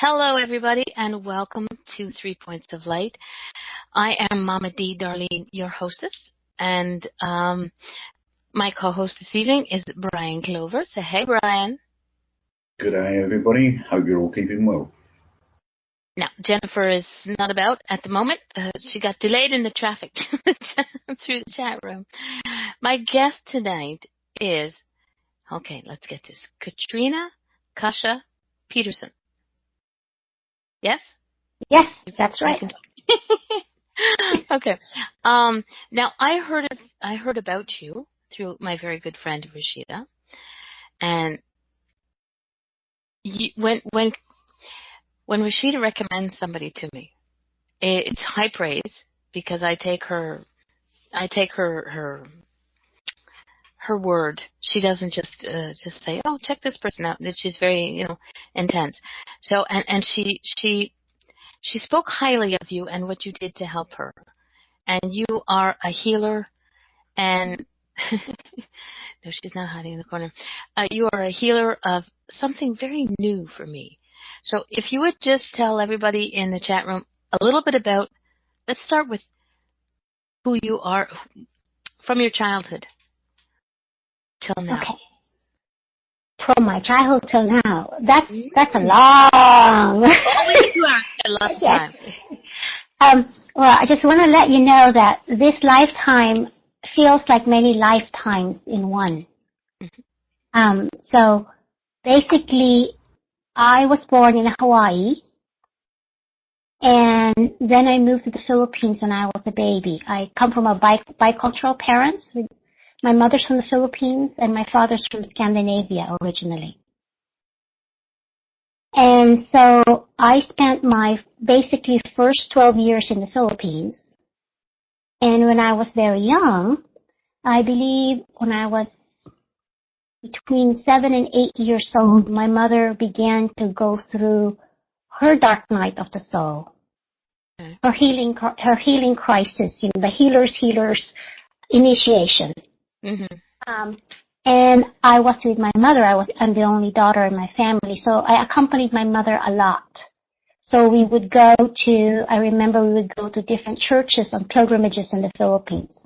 Hello, everybody, and welcome to 3 Points of Light. I am Mama D. Darlene, your hostess, and my co-host this evening is Brian-Clover. Say hey, Brian. Good day, everybody. Hope you're all keeping well. Now, Jennifer is not about at the moment. She got delayed in the traffic through the chat room. My guest tonight is, okay, let's get this, Kathrina Kasha Peterson. Yes? Yes, that's right. Okay. Now I heard about you through my very good friend Rashida, and when Rashida recommends somebody to me, it's high praise because I take her word. She doesn't just say, "Oh, check this person out." She's very, intense. So, and she spoke highly of you and what you did to help her. And you are a healer, and no, she's not hiding in the corner. You are a healer of something very new for me. So, if you would just tell everybody in the chat room a little bit about. Let's start with who you are from your childhood. Till now. Okay. From my childhood till now. That's a long. Only 2 hours. I lost time. Well, I just want to let you know that this lifetime feels like many lifetimes in one. Mm-hmm. So basically, I was born in Hawaii, and then I moved to the Philippines when I was a baby. I come from a bicultural parents. My mother's from the Philippines, and my father's from Scandinavia originally. And so I spent my basically first 12 years in the Philippines. And when I was very young, I believe when I was between 7 and 8 years old, my mother began to go through her dark night of the soul, her healing crisis, the healer's initiation. Mm-hmm. And I was with my mother. I'm the only daughter in my family, so I accompanied my mother a lot. So I remember we would go to different churches on pilgrimages in the Philippines.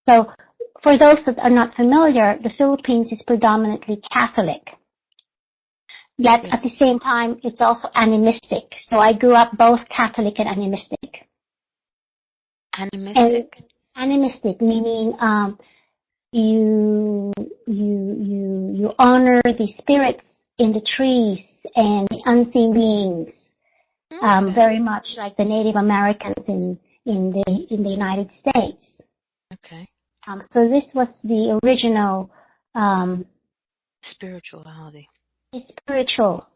So for those that are not familiar, the Philippines is predominantly Catholic. Yet at the same time, it's also animistic. So I grew up both Catholic and animistic. Animistic? And animistic, meaning you honor the spirits in the trees and the unseen beings, very much like the Native Americans in the United States. Okay. So this was the original spirituality. Spiritual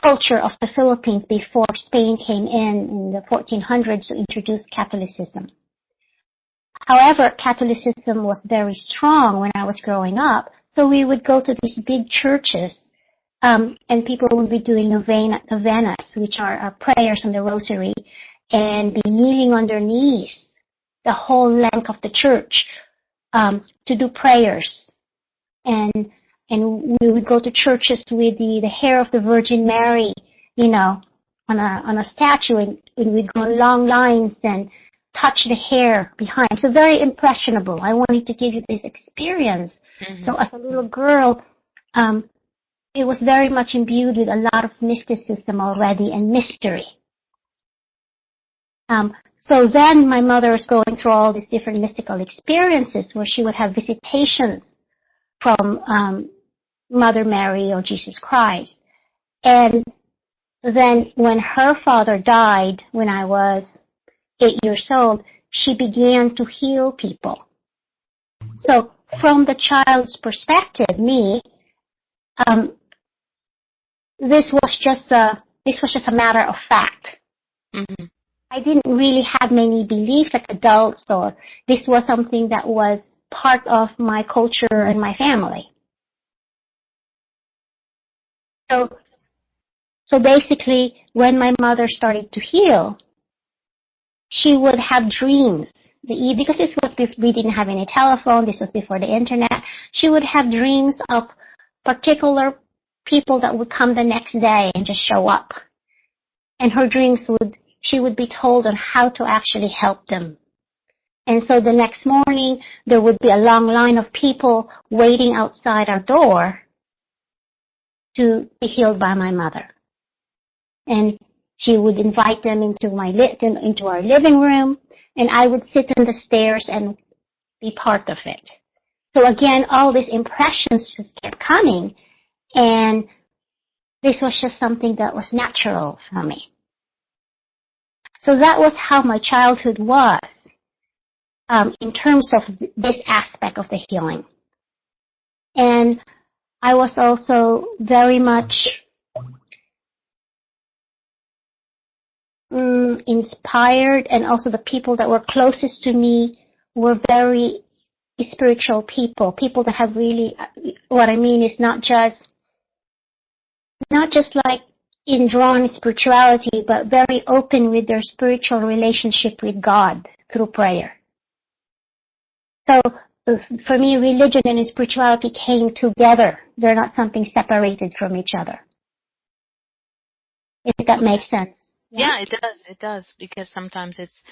culture of the Philippines before Spain came in the 1400s to introduce Catholicism. However, Catholicism was very strong when I was growing up, so we would go to these big churches, and people would be doing novenas, which are prayers on the rosary, and be kneeling on their knees the whole length of the church to do prayers. And we would go to churches with the hair of the Virgin Mary, on a statue, and we'd go long lines and touch the hair behind. So very impressionable. I wanted to give you this experience. Mm-hmm. So as a little girl, it was very much imbued with a lot of mysticism already and mystery. So then my mother was going through all these different mystical experiences where she would have visitations from Mother Mary or Jesus Christ. And then when her father died when I was 8 years old, she began to heal people. So from the child's perspective, this was just a matter of fact. Mm-hmm. I didn't really have many beliefs like adults, or this was something that was part of my culture and my family. So basically, when my mother started to heal, she would have dreams. Because we didn't have any telephone, this was before the internet, she would have dreams of particular people that would come the next day and just show up. And her dreams she would be told on how to actually help them. And so the next morning, there would be a long line of people waiting outside our door to be healed by my mother. And she would invite them into our living room, and I would sit on the stairs and be part of it. So again, all these impressions just kept coming, and this was just something that was natural for me. So that was how my childhood was, in terms of this aspect of the healing. And I was also very much inspired, and also the people that were closest to me were very spiritual people that have really, what I mean is not just like drawn spirituality, but very open with their spiritual relationship with God through prayer. So for me, religion and spirituality came together. They're not something separated from each other. If that makes sense. Yeah, it does. It does, because sometimes it's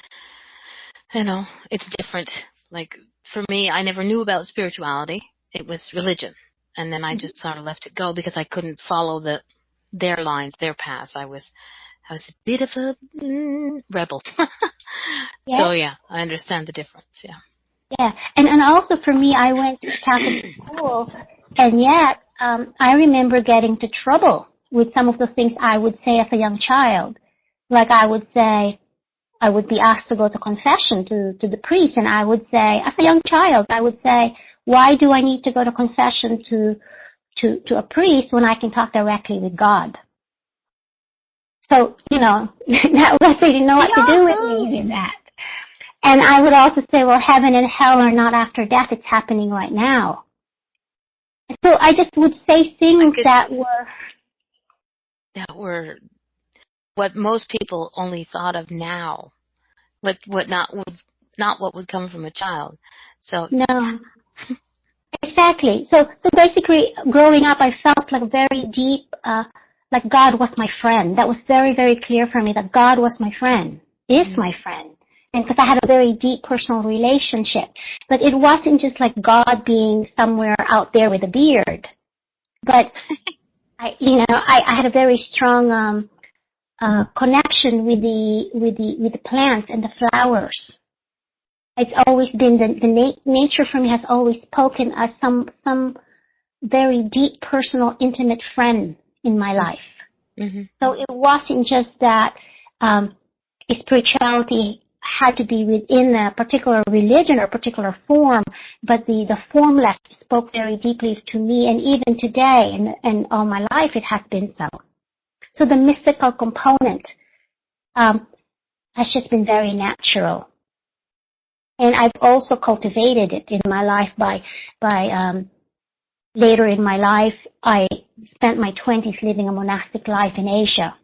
different. Like for me, I never knew about spirituality. It was religion. And then I just sort of left it go because I couldn't follow their lines, their paths. I was a bit of a rebel. So yeah, I understand the difference. Yeah. Yeah, and also for me, I went to Catholic school, and yet I remember getting into trouble with some of the things I would say as a young child. Like I would say, I would be asked to go to confession to the priest, and I would say, as a young child, I would say, why do I need to go to confession to a priest when I can talk directly with God? So, that was, they didn't know what to do with me in that. And I would also say, well, heaven and hell are not after death, it's happening right now. So I just would say things that were what most people only thought of now, not what would come from a child. So no, exactly. So basically, growing up, I felt like very deep, like God was my friend. That was very, very clear for me that God was my friend, is my friend. And because I had a very deep personal relationship. But it wasn't just like God being somewhere out there with a beard. But I had a very strong connection with the plants and the flowers. It's always been the nature for me has always spoken as some very deep, personal, intimate friend in my life. Mm-hmm. So it wasn't just that spirituality had to be within a particular religion or particular form, but the formless spoke very deeply to me, and even today and all my life it has been so. So the mystical component has just been very natural. And I've also cultivated it in my life by later in my life, I spent my 20s living a monastic life in Asia.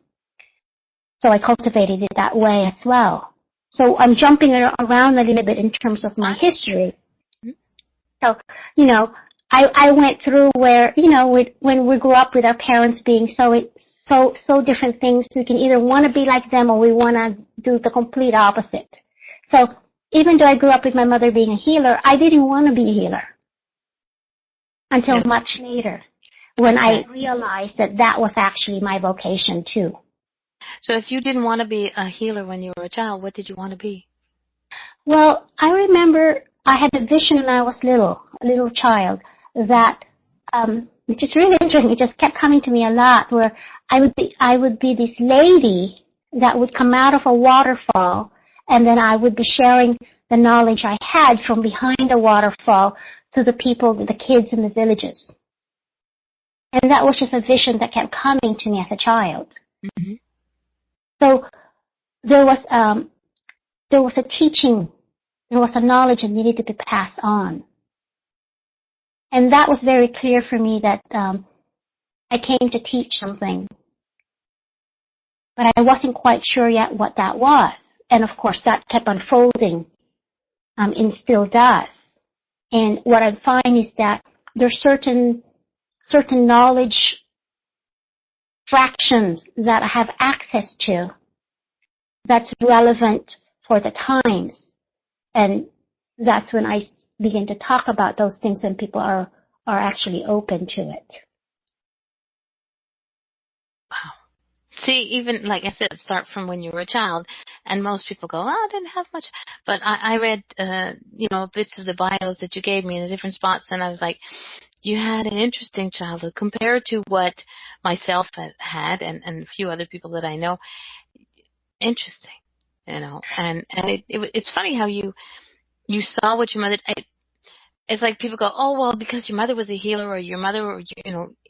So I cultivated it that way as well. So I'm jumping around a little bit in terms of my history. So, I went through where, when we grew up with our parents being so different things, we can either want to be like them or we want to do the complete opposite. So even though I grew up with my mother being a healer, I didn't want to be a healer until much later when I realized that was actually my vocation too. So if you didn't want to be a healer when you were a child, what did you want to be? Well, I remember I had a vision when I was a little child, that, which is really interesting. It just kept coming to me a lot, where I would be this lady that would come out of a waterfall, and then I would be sharing the knowledge I had from behind the waterfall to the people, the kids in the villages. And that was just a vision that kept coming to me as a child. Mm-hmm. So there was a teaching, there was a knowledge that needed to be passed on. And that was very clear for me that I came to teach something. But I wasn't quite sure yet what that was. And of course that kept unfolding, and still does. And what I find is that there's certain knowledge fractions that I have access to that's relevant for the times. And that's when I begin to talk about those things and people are actually open to it. Wow. See, even like I said, start from when you were a child, and most people go, "Oh, I didn't have much." But I read, bits of the bios that you gave me in the different spots, and I was like, "You had an interesting childhood compared to what myself had, and a few other people that I know. Interesting, And it's funny how you saw what your mother. It's like people go, oh, well, because your mother was a healer, or your mother, or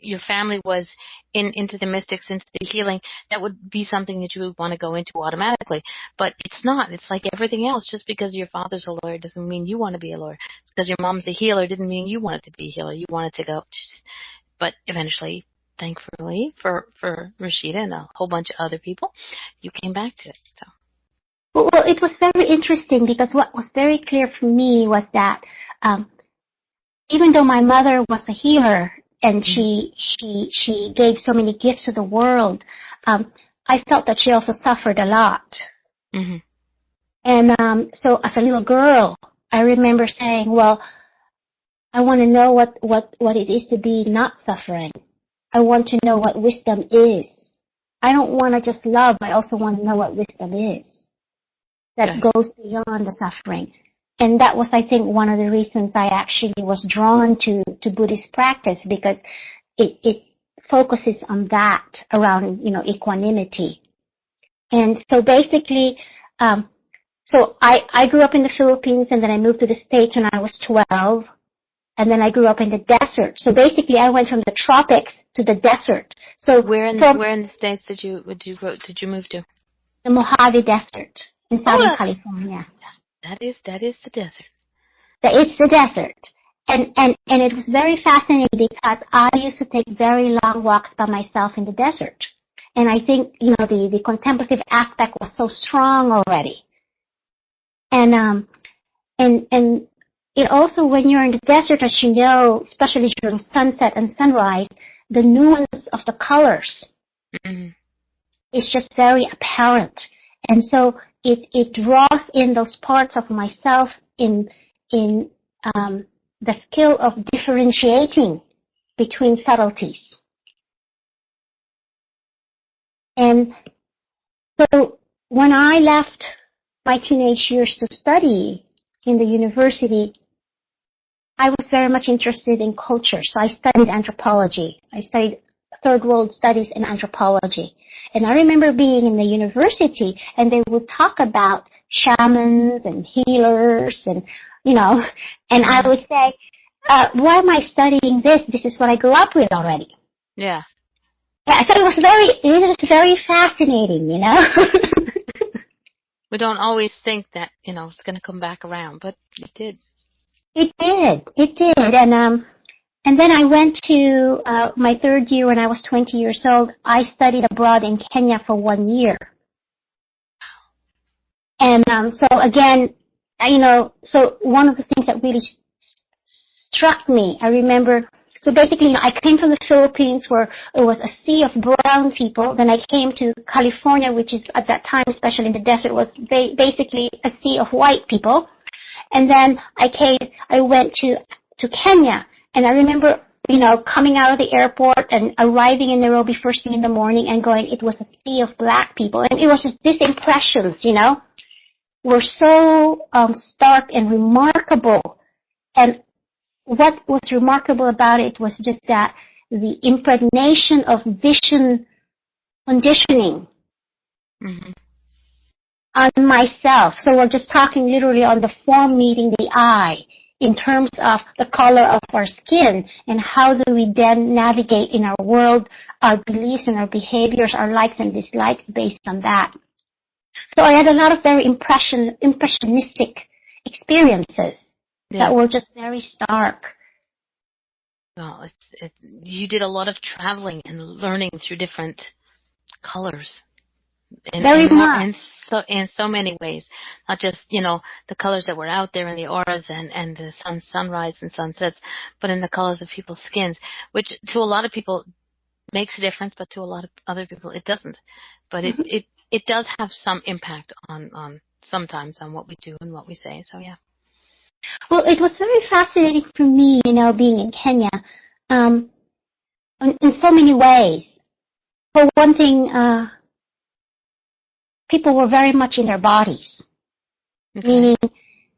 your family was into the mystics, into the healing, that would be something that you would want to go into automatically. But it's not. It's like everything else. Just because your father's a lawyer doesn't mean you want to be a lawyer. Just because your mom's a healer didn't mean you wanted to be a healer. You wanted to go. But eventually, thankfully for Rashida and a whole bunch of other people, you came back to it. So. Well, it was very interesting because what was very clear for me was that even though my mother was a healer and she gave so many gifts to the world, I felt that she also suffered a lot. Mm-hmm. And so as a little girl, I remember saying, well, I want to know what it is to be not suffering. I want to know what wisdom is. I don't want to just love, I also want to know what wisdom is. That goes beyond the suffering. And that was, I think, one of the reasons I actually was drawn to Buddhist practice, because it focuses on that around, equanimity. And so basically, so I grew up in the Philippines, and then I moved to the States when I was 12, and then I grew up in the desert. So basically, I went from the tropics to the desert. So where in the States did you move to? The Mojave Desert in Southern California. That is the desert. It's the desert. And it was very fascinating because I used to take very long walks by myself in the desert. And I think, the contemplative aspect was so strong already. And it also, when you're in the desert, as you know, especially during sunset and sunrise, the nuance of the colors is just very apparent. And so it draws in those parts of myself in the skill of differentiating between subtleties. And so when I left my teenage years to study in the university, I was very much interested in culture. So I studied anthropology. I studied third world studies and anthropology. And I remember being in the university, and they would talk about shamans and healers and, and I would say, why am I studying this? This is what I grew up with already. Yeah. Yeah, so it was very fascinating, We don't always think that, it's going to come back around, but it did. It did. And then I went to my third year when I was 20 years old. I studied abroad in Kenya for 1 year. And so again, so one of the things that really struck me, I remember, so basically, I came from the Philippines where it was a sea of brown people. Then I came to California, which is at that time, especially in the desert, was basically a sea of white people. And then I went to Kenya. And I remember, coming out of the airport and arriving in Nairobi first thing in the morning and going, it was a sea of black people. And it was just these impressions, were so stark and remarkable. And what was remarkable about it was just that the impregnation of vision conditioning on myself. So we're just talking literally on the form meeting the eye in terms of the color of our skin, and how do we then navigate in our world, our beliefs and our behaviors, our likes and dislikes based on that. So I had a lot of very impressionistic experiences that were just very stark. Well, you did a lot of traveling and learning through different colors. In so many ways, not just the colors that were out there in the auras and the sunrise and sunsets, but in the colors of people's skins, which to a lot of people makes a difference, but to a lot of other people it doesn't. But Mm-hmm. it does have some impact on sometimes on what we do and what we say. So yeah. Well, it was very fascinating for me, being in Kenya, in so many ways. For one thing, people were very much in their bodies, Okay.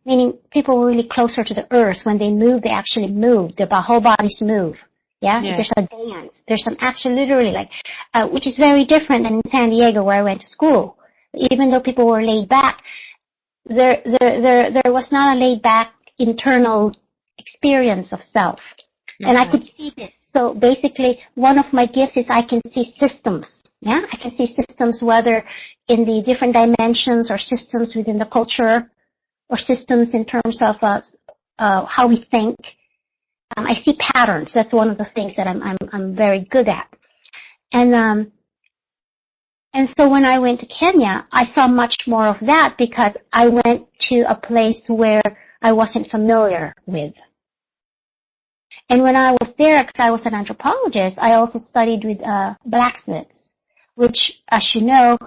meaning people were really closer to the earth. When they move, they actually move. Their whole bodies move. Yeah? There's a dance. There's some action, literally, which is very different than in San Diego where I went to school. Even though people were laid back, there was not a laid back internal experience of self. Okay. And I could see this. So basically, one of my gifts is I can see systems. Yeah, I can see systems, whether in the different dimensions or systems within the culture or systems in terms of how we think. I see patterns. That's one of the things that I'm very good at. And so when I went to Kenya, I saw much more of that because I went to a place where I wasn't familiar with. And when I was there, because I was an anthropologist, I also studied with blacksmiths, which, as you know,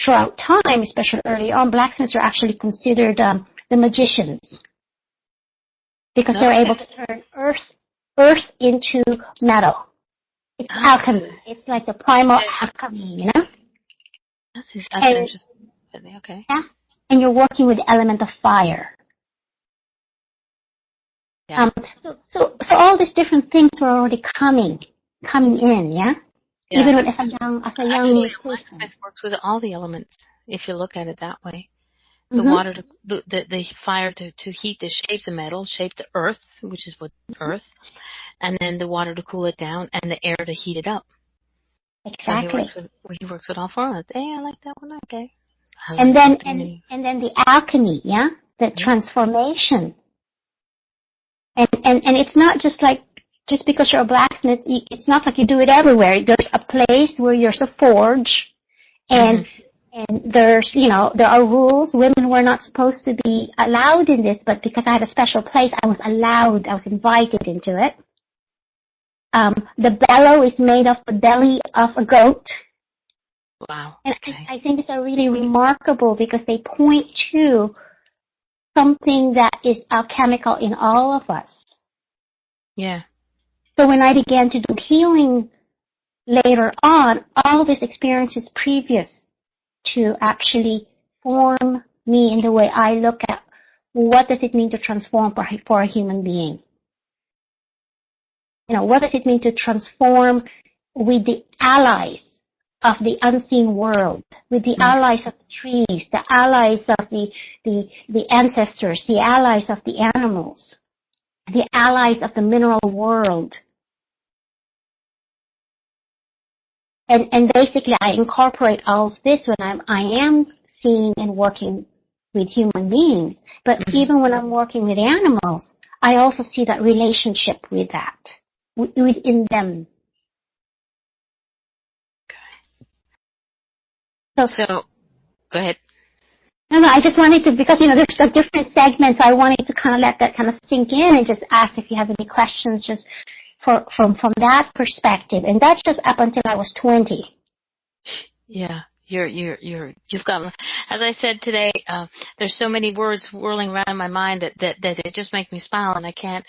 throughout time, especially early on, blacksmiths are actually considered the magicians because they're able to turn earth into metal. It's alchemy. It's like the primal alchemy, That's interesting. Okay. Yeah. And you're working with the element of fire. Yeah. So all these different things were already coming in, yeah? Even when as a young Actually, a person. blacksmith works with all the elements, if you look at it that way. The Mm-hmm. water, the fire to heat, to shape the metal, shape the earth, which is what earth, and then the water to cool it down, and the air to heat it up. Exactly. So he works with all formats. Hey, I like that one. Okay. And then the alchemy, yeah, the transformation. And it's not just because you're a blacksmith, it's not like you do it everywhere. There's a place where you're a forge, and there's, there are rules. Women were not supposed to be allowed in this, but because I had a special place, I was allowed. I was invited into it. The bellow is made of the belly of a goat. Wow. And I think these are really remarkable because they point to something that is alchemical in all of us. Yeah. So when I began to do healing later on, all these experiences previous to actually form me in the way I look at what does it mean to transform for a human being. What does it mean to transform with the allies of the unseen world, with the allies of the trees, the allies of the ancestors, the allies of the animals, the allies of the mineral world. And basically I incorporate all of this when I am seeing and working with human beings. But even when I'm working with animals, I also see that relationship with that, within them. So, go ahead. No, I just wanted to, because, there's a different segments, I wanted to kind of let that kind of sink in and just ask if you have any questions just from that perspective. And that's just up until I was 20. Yeah. You've got, as I said today, there's so many words whirling around in my mind that it just make me smile, and I can't.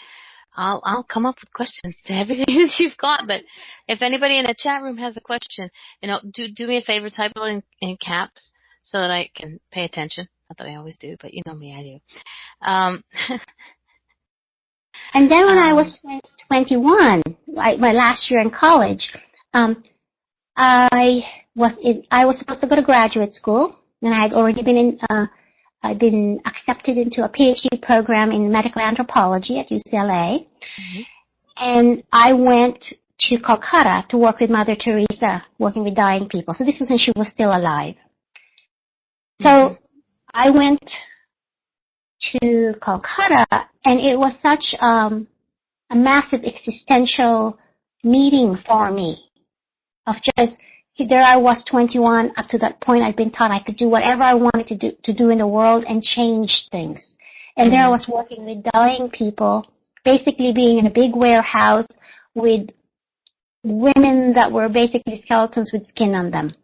I'll come up with questions to everything that you've got. But if anybody in the chat room has a question, do me a favor, type it in caps so that I can pay attention. Not that I always do, but you know me, I do. And then when I was 21, my last year in college, I was supposed to go to graduate school, and I had already I'd been accepted into a PhD program in medical anthropology at UCLA. Mm-hmm. And I went to Calcutta to work with Mother Teresa, working with dying people. So this was when she was still alive. So I went to Calcutta, and it was such a massive existential meeting for me of just, there I was 21, up to that point I'd been taught I could do whatever I wanted to do in the world and change things. And there I was working with dying people, basically being in a big warehouse with women that were basically skeletons with skin on them.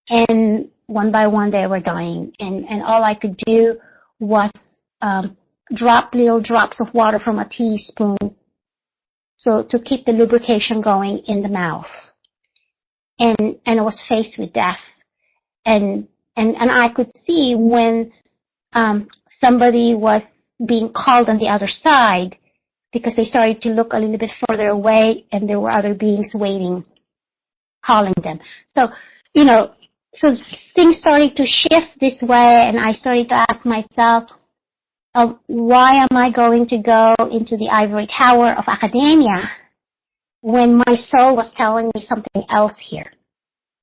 And one by one they were dying. And all I could do was drop little drops of water from a teaspoon so to keep the lubrication going in the mouth. And I was faced with death. And I could see when somebody was being called on the other side, because they started to look a little bit further away and there were other beings waiting, calling them. So, so things started to shift this way, and I started to ask myself, why am I going to go into the ivory tower of academia when my soul was telling me something else here?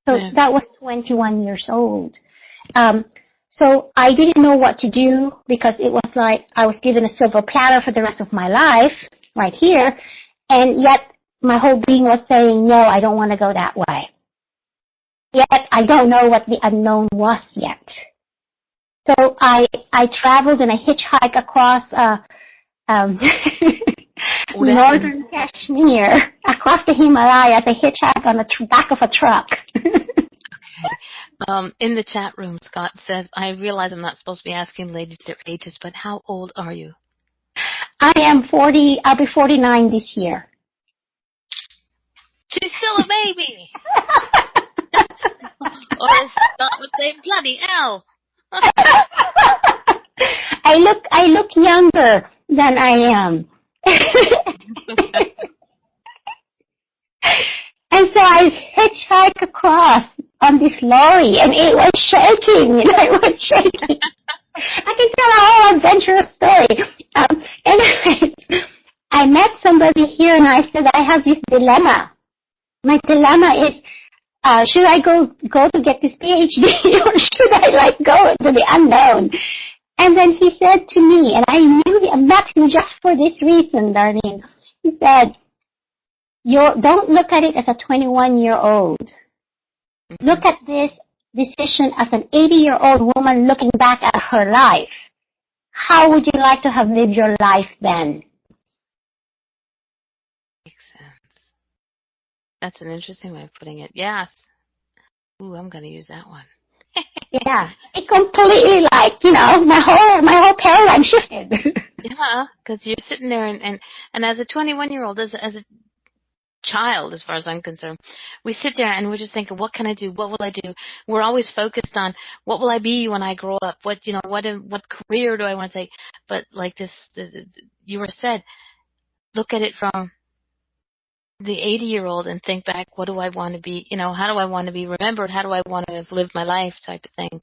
So that was 21 years old. So I didn't know what to do, because it was like I was given a silver platter for the rest of my life right here, and yet my whole being was saying, no, I don't want to go that way. Yet I don't know what the unknown was yet. So I traveled and I hitchhiked across northern Kashmir, across the Himalayas. I hitchhiked on the back of a truck. In the chat room, Scott says, I realize I'm not supposed to be asking ladies their ages, but how old are you? I am 40. I'll be 49 this year. She's still a baby. Or as Scott would say, bloody hell. I look younger than I am. And so I hitchhiked across on this lorry, and it was shaking, it was shaking. I can tell a whole adventurous story. Anyways, I met somebody here, and I said, I have this dilemma. My dilemma is, should I go to get this PhD, or should I go into the unknown? And then he said to me, and I met him just for this reason, Darlene. He said, don't look at it as a 21-year-old. Mm-hmm. Look at this decision as an 80-year-old woman looking back at her life. How would you like to have lived your life then? Makes sense. That's an interesting way of putting it. Yes. Ooh, I'm going to use that one. Yeah. It completely, my whole paradigm shifted. Yeah, because you're sitting there and as a 21-year-old, as a child, as far as I'm concerned, we sit there and we're just thinking, what can I do? What will I do? We're always focused on what will I be when I grow up? What career do I want to take? But like this you were said, look at it from the 80-year-old and think back, what do I want to be? How do I want to be remembered? How do I want to have lived my life type of thing?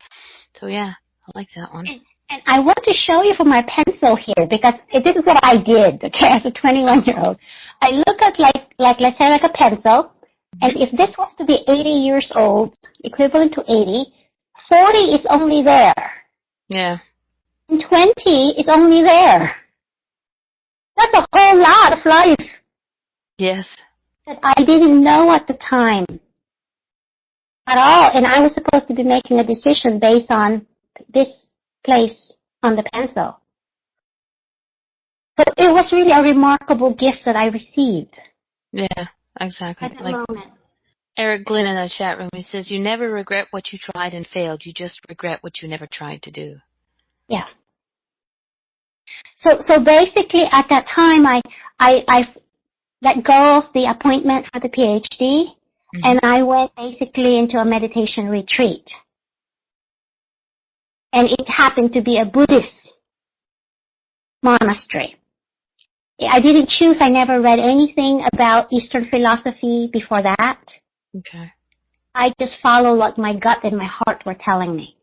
So yeah, I like that one. And I want to show you from my pencil here, because this is what I did, okay, as a 21-year-old. I look at let's say a pencil, and if this was to be 80 years old, equivalent to 80, 40 is only there. Yeah. And 20 is only there. That's a whole lot of life. Yes. That I didn't know at the time at all, and I was supposed to be making a decision based on this place on the pencil. So it was really a remarkable gift that I received. Yeah, exactly. At that moment. Eric Glynn in the chat room, he says, you never regret what you tried and failed. You just regret what you never tried to do. Yeah. So basically at that time, I let go of the appointment for the PhD, and I went basically into a meditation retreat. And it happened to be a Buddhist monastery. I didn't choose. I never read anything about Eastern philosophy before that. Okay. I just followed what my gut and my heart were telling me.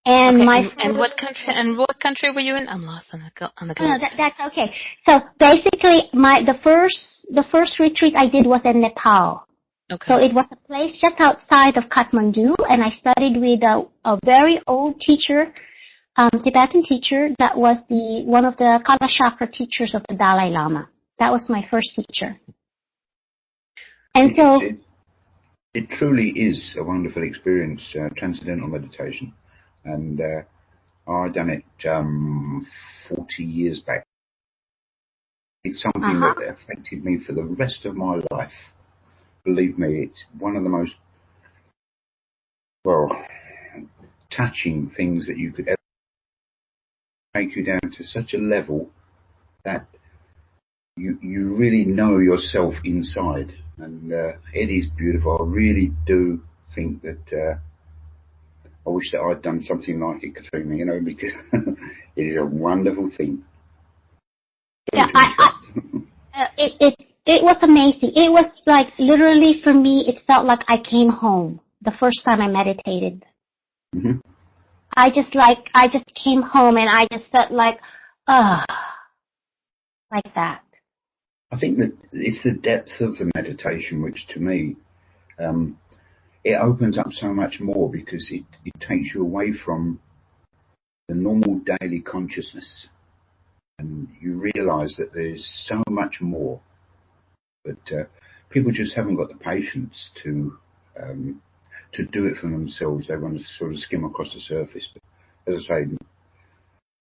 And what country were you in? I'm lost on the go. No, that's okay. So basically, the first retreat I did was in Nepal. Okay. So it was a place just outside of Kathmandu, and I studied with a very old teacher, Tibetan teacher, that was one of the Kala Chakra teachers of the Dalai Lama. That was my first teacher. And so it truly is a wonderful experience, transcendental meditation. And I done it 40 years back. It's something that affected me for the rest of my life. Believe me, it's one of the most, well, touching things that you could ever take you down to such a level that you really know yourself inside. And it is beautiful. I really do think that I wish that I'd done something like it, Kathrina, you know, because it is a wonderful thing. Yeah, it was amazing. It was like literally for me, it felt like I came home the first time I meditated. Mm-hmm. I just came home and I just felt like that. I think that it's the depth of the meditation which, to me, it opens up so much more, because it takes you away from the normal daily consciousness, and you realise that there's so much more. But people just haven't got the patience to do it for themselves. They want to sort of skim across the surface. But as I say,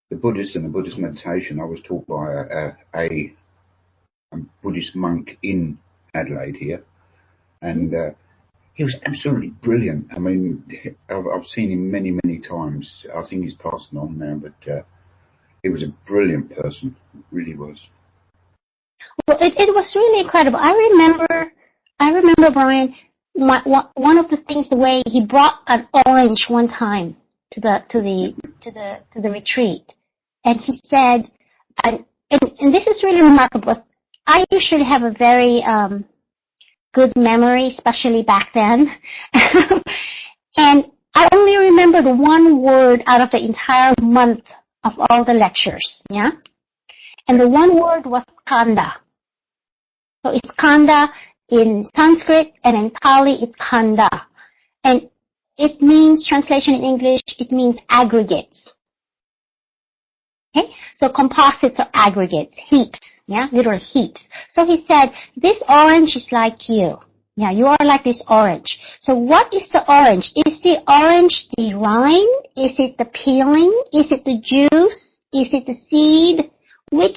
the Buddhist and the Buddhist meditation, I was taught by a Buddhist monk in Adelaide here, and he was absolutely brilliant. I mean, I've seen him many, many times. I think he's passed on now, but he was a brilliant person. It really was. Well, it was really incredible. I remember Brian. One of the things, the way he brought an orange one time to the retreat, and he said, and this is really remarkable. I usually have a very good memory, especially back then, and I only remembered one word out of the entire month of all the lectures. Yeah, and the one word was kanda. So it's kanda in Sanskrit, and in Pali it's khanda. And it means, translation in English, it means aggregates. Okay? So composites are aggregates, heaps, yeah, little heaps. So he said, this orange is like you. Yeah, you are like this orange. So what is the orange? Is the orange the rind? Is it the peeling? Is it the juice? Is it the seed? What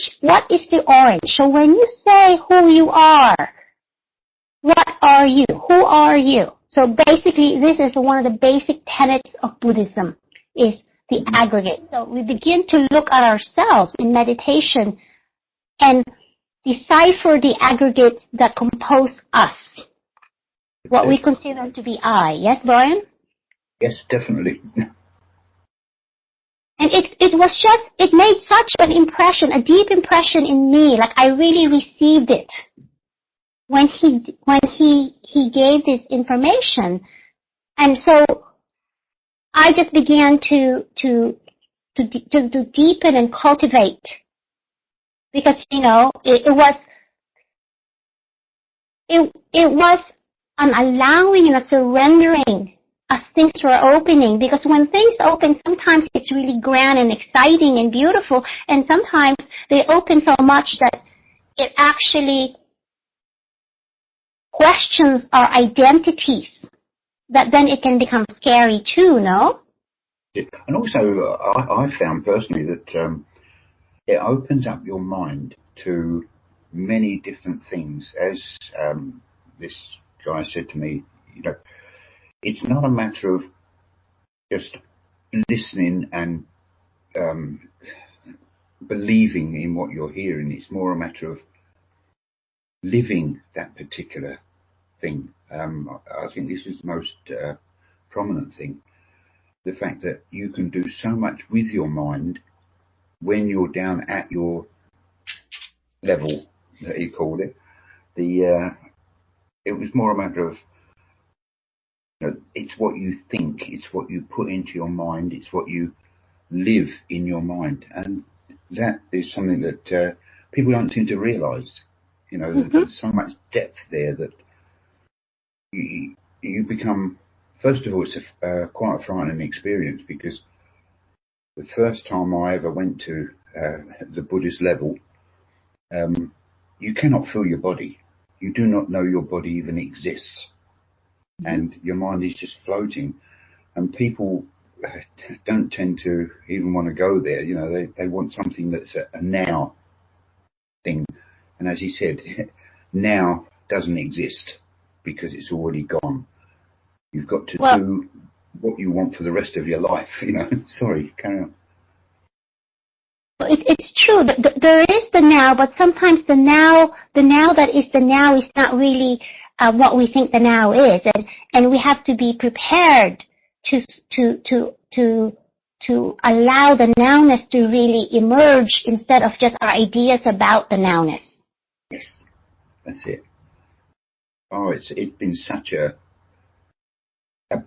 is the orange? So when you say who you are, what are you? Who are you? So basically, this is one of the basic tenets of Buddhism, is the aggregate. So we begin to look at ourselves in meditation and decipher the aggregates that compose us, what we consider to be I. Yes, Brian? Yes, definitely. And it made such an impression, a deep impression in me, like I really received it when he gave this information. And so I just began to deepen and cultivate, because, you know, it was an allowing and a surrendering as things were opening, because when things open, sometimes it's really grand and exciting and beautiful, and sometimes they open so much that it actually questions our identities, that then it can become scary too, no? And also, I found personally that it opens up your mind to many different things. As this guy said to me, you know, it's not a matter of just listening and believing in what you're hearing. It's more a matter of living that particular thing. I think this is the most prominent thing. The fact that you can do so much with your mind when you're down at your level, that he called it. It was more a matter of, you know, it's what you think, it's what you put into your mind, it's what you live in your mind, and that is something that people don't seem to realise. You know, there's so much depth there that you become. First of all, it's quite a frightening experience, because the first time I ever went to the Buddhist level, you cannot feel your body. You do not know your body even exists. And your mind is just floating. And people don't tend to even want to go there. You know, they want something that's a now thing. And as he said, now doesn't exist because it's already gone. You've got to do what you want for the rest of your life, Sorry, carry on. It's true. There is the now, but sometimes the now that is the now is not really what we think the now is, and we have to be prepared to allow the nowness to really emerge instead of just our ideas about the nowness. Yes, that's it. Oh, it's been such a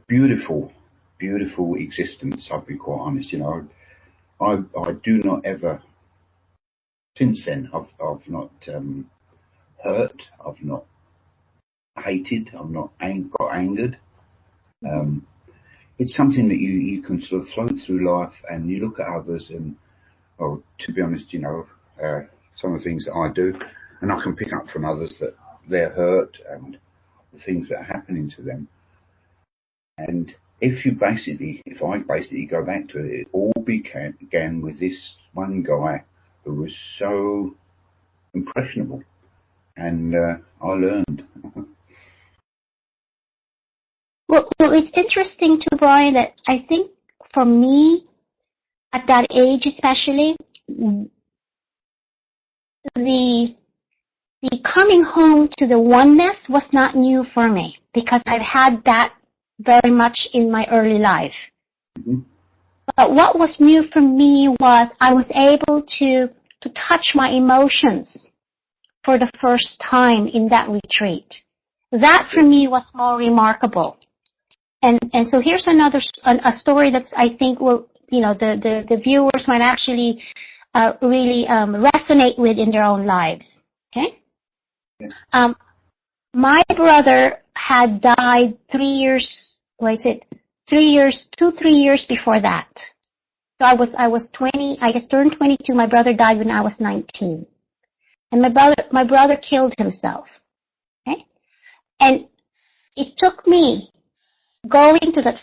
beautiful, beautiful existence. I'll be quite honest. I do not ever. Since then, I've not hurt. I've not hated. I've not got angered. It's something that you can sort of float through life, and you look at others, and to be honest, some of the things that I do, and I can pick up from others that they're hurt and the things that are happening to them. And if I basically go back to it, it all began with this one guy who was so impressionable, and I learned. Well, it's interesting too, Brian, that I think for me, at that age especially, the coming home to the oneness was not new for me, because I've had that very much in my early life. Mm-hmm. But what was new for me was I was able to touch my emotions for the first time in that retreat. That for me was more remarkable. And so here's a story that's, I think, will, the viewers might actually really resonate with in their own lives. Okay? Yeah. My brother had died 3 years before that. So I was 20, I just turned 22. My brother died when I was 19. And my brother killed himself. Okay? And it took me going to that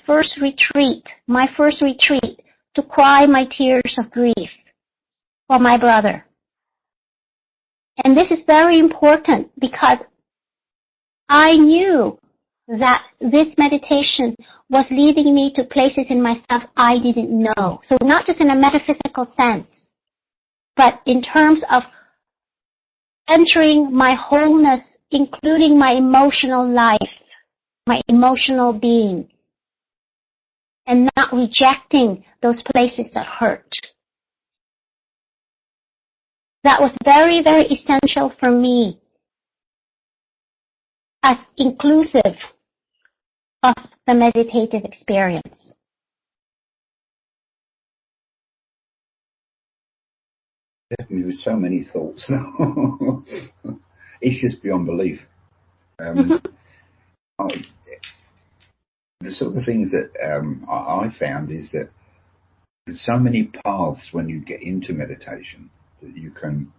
my first retreat, to cry my tears of grief for my brother. And this is very important, because I knew that this meditation was leading me to places in myself I didn't know. So not just in a metaphysical sense, but in terms of entering my wholeness, including my emotional life, my emotional being, and not rejecting those places that hurt. That was very, very essential for me as inclusive of the meditative experience. Definitely, with so many thoughts. It's just beyond belief. The sort of things that I found is that there's so many paths when you get into meditation that you can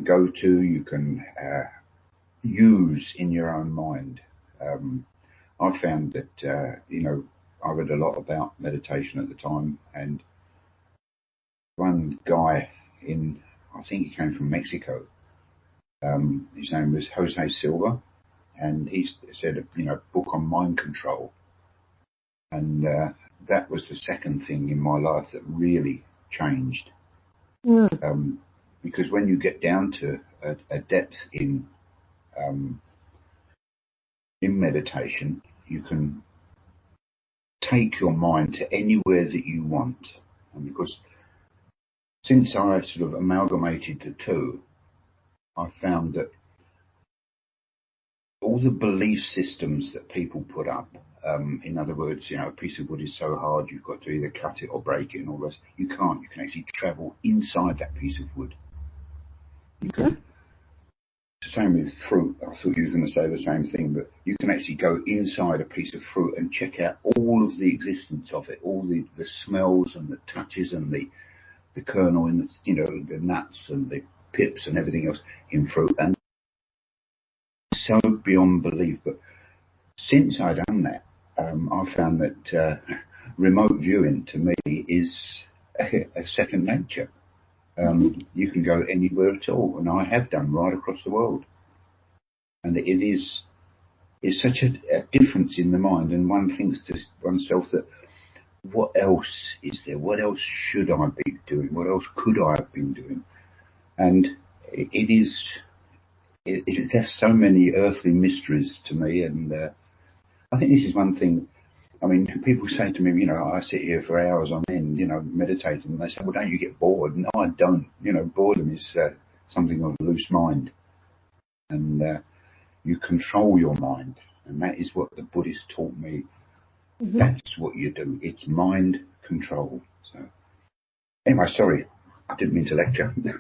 go to, you can use in your own mind. I found that I read a lot about meditation at the time, and one guy I think he came from Mexico. His name was Jose Silva, and he said a book on mind control, and that was the second thing in my life that really changed. Because when you get down to a depth in meditation, you can take your mind to anywhere that you want. And because since I sort of amalgamated the two, I found that all the belief systems that people put up, in other words, a piece of wood is so hard you've got to either cut it or break it and all the rest. You can't. You can actually travel inside that piece of wood. You can. The same with fruit. I thought you were going to say the same thing, but you can actually go inside a piece of fruit and check out all of the existence of it, all the smells and the touches and the kernel and the nuts and the pips and everything else in fruit, and so beyond belief. But since I've done that, I found that remote viewing to me is a second nature. You can go anywhere at all, and I have done right across the world. And it's such a difference in the mind, and one thinks to oneself that what else is there? What else should I be doing? What else could I have been doing? And it has so many earthly mysteries to me, and I think this is one thing. I mean, people say to me, I sit here for hours on end, meditating, and they say, well, don't you get bored? No, I don't. Boredom is something of a loose mind, and you control your mind, and that is what the Buddhists taught me. Mm-hmm. That's what you do. It's mind control. So, anyway, sorry, I didn't mean to lecture. No.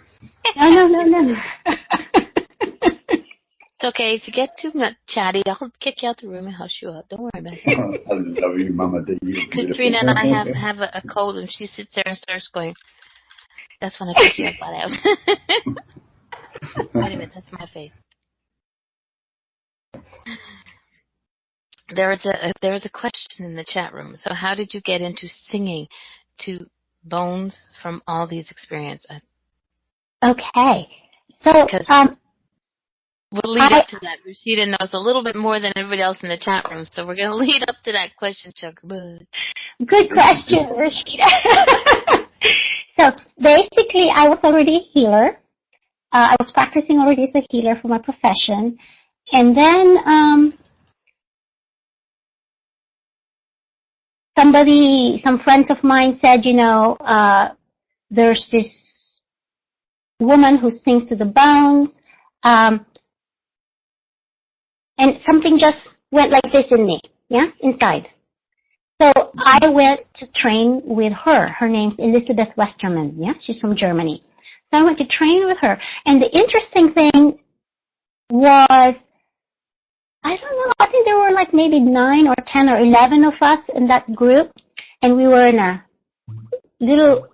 It's okay. If you get too much chatty, I'll kick you out the room and hush you up. Don't worry about it. I love you, Mama. Kathrina and I have a cold, and she sits there and starts going. That's when I kick you up out. Wait a minute, that's my face. There was a question in the chat room. So, how did you get into singing to Bones from all these experiences? Okay, so we'll lead up to that. Rashida knows a little bit more than everybody else in the chat room, so we're going to lead up to that question, Chuck. Good question, Rashida. So basically, I was already a healer. I was practicing already as a healer for my profession, and then some friends of mine said, there's this woman who sings to the Bones. And something just went like this in me, inside. So I went to train with her. Her name's Elizabeth Westerman, she's from Germany. So I went to train with her. And the interesting thing was, I don't know, I think there were like maybe 9 or 10 or 11 of us in that group. And we were in a little,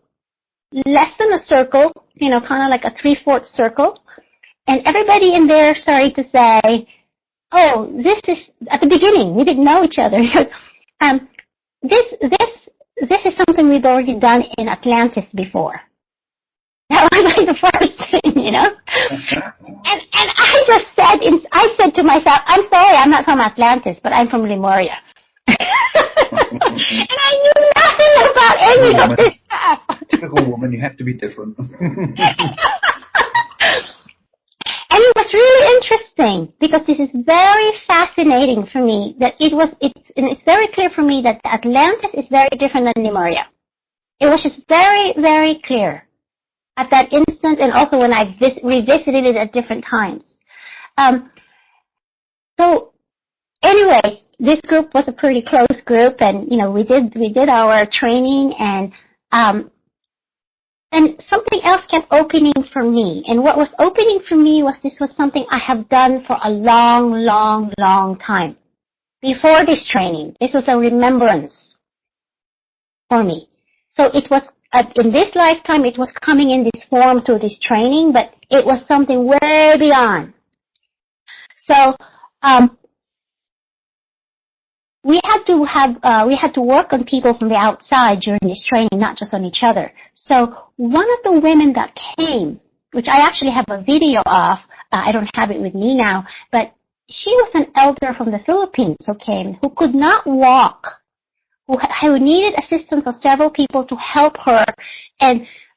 less than a circle, kind of like a 3/4 circle. And everybody in there started to say, oh, this is, at the beginning, we didn't know each other. This is something we've already done in Atlantis before. That was like the first thing, And I said to myself, I'm sorry, I'm not from Atlantis, but I'm from Lemuria. And I knew nothing about any of this stuff. Typical woman, you have to be different. And it was really interesting because this is very fascinating for me that it's very clear for me that Atlantis is very different than Lemuria. It was just very, very clear at that instant, and also when I revisited it at different times. So anyway, this group was a pretty close group, and we did our training, and something else kept opening for me. And what was opening for me was this was something I have done for a long, long, long time. Before this training, this was a remembrance for me. So it was, in this lifetime, it was coming in this form through this training, but it was something way beyond. So, we had to work on people from the outside during this training, not just on each other. So one of the women that came, which I actually have a video of, I don't have it with me now, but she was an elder from the Philippines who came, who could not walk, who needed assistance of several people to help her.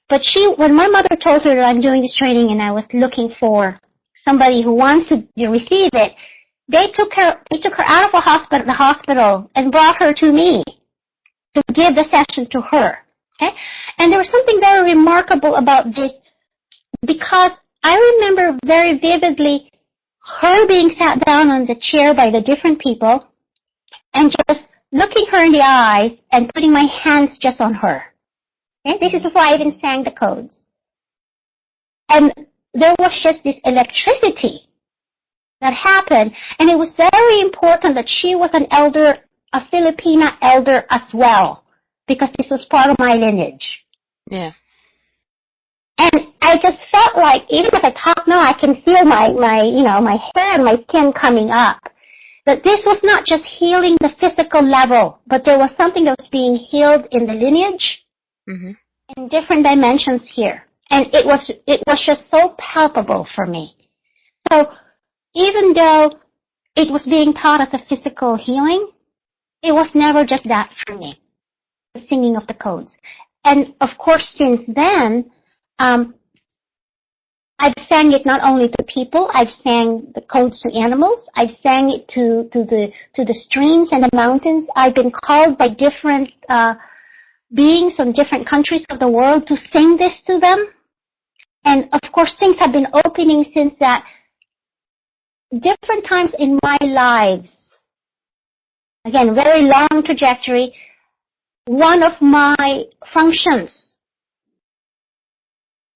But when my mother told her that I'm doing this training and I was looking for somebody who wants to receive it, they took her out of the hospital and brought her to me to give the session to her. Okay? And there was something very remarkable about this because I remember very vividly her being sat down on the chair by the different people and just looking her in the eyes and putting my hands just on her. Okay? This is before I even sang the codes. And there was just this electricity that happened, and it was very important that she was an elder, a Filipina elder as well, because this was part of my lineage. Yeah. And I just felt like, even as I talk now, I can feel my hair and my skin coming up. That this was not just healing the physical level, but there was something that was being healed in the lineage, in different dimensions here. And it was just so palpable for me. So even though it was being taught as a physical healing, it was never just that for me, the singing of the codes. And of course, since then, I've sang it not only to people, I've sang the codes to animals, I've sang it to the streams and the mountains. I've been called by different beings from different countries of the world to sing this to them. And of course, things have been opening since that. Different times in my lives, again, very long trajectory, one of my functions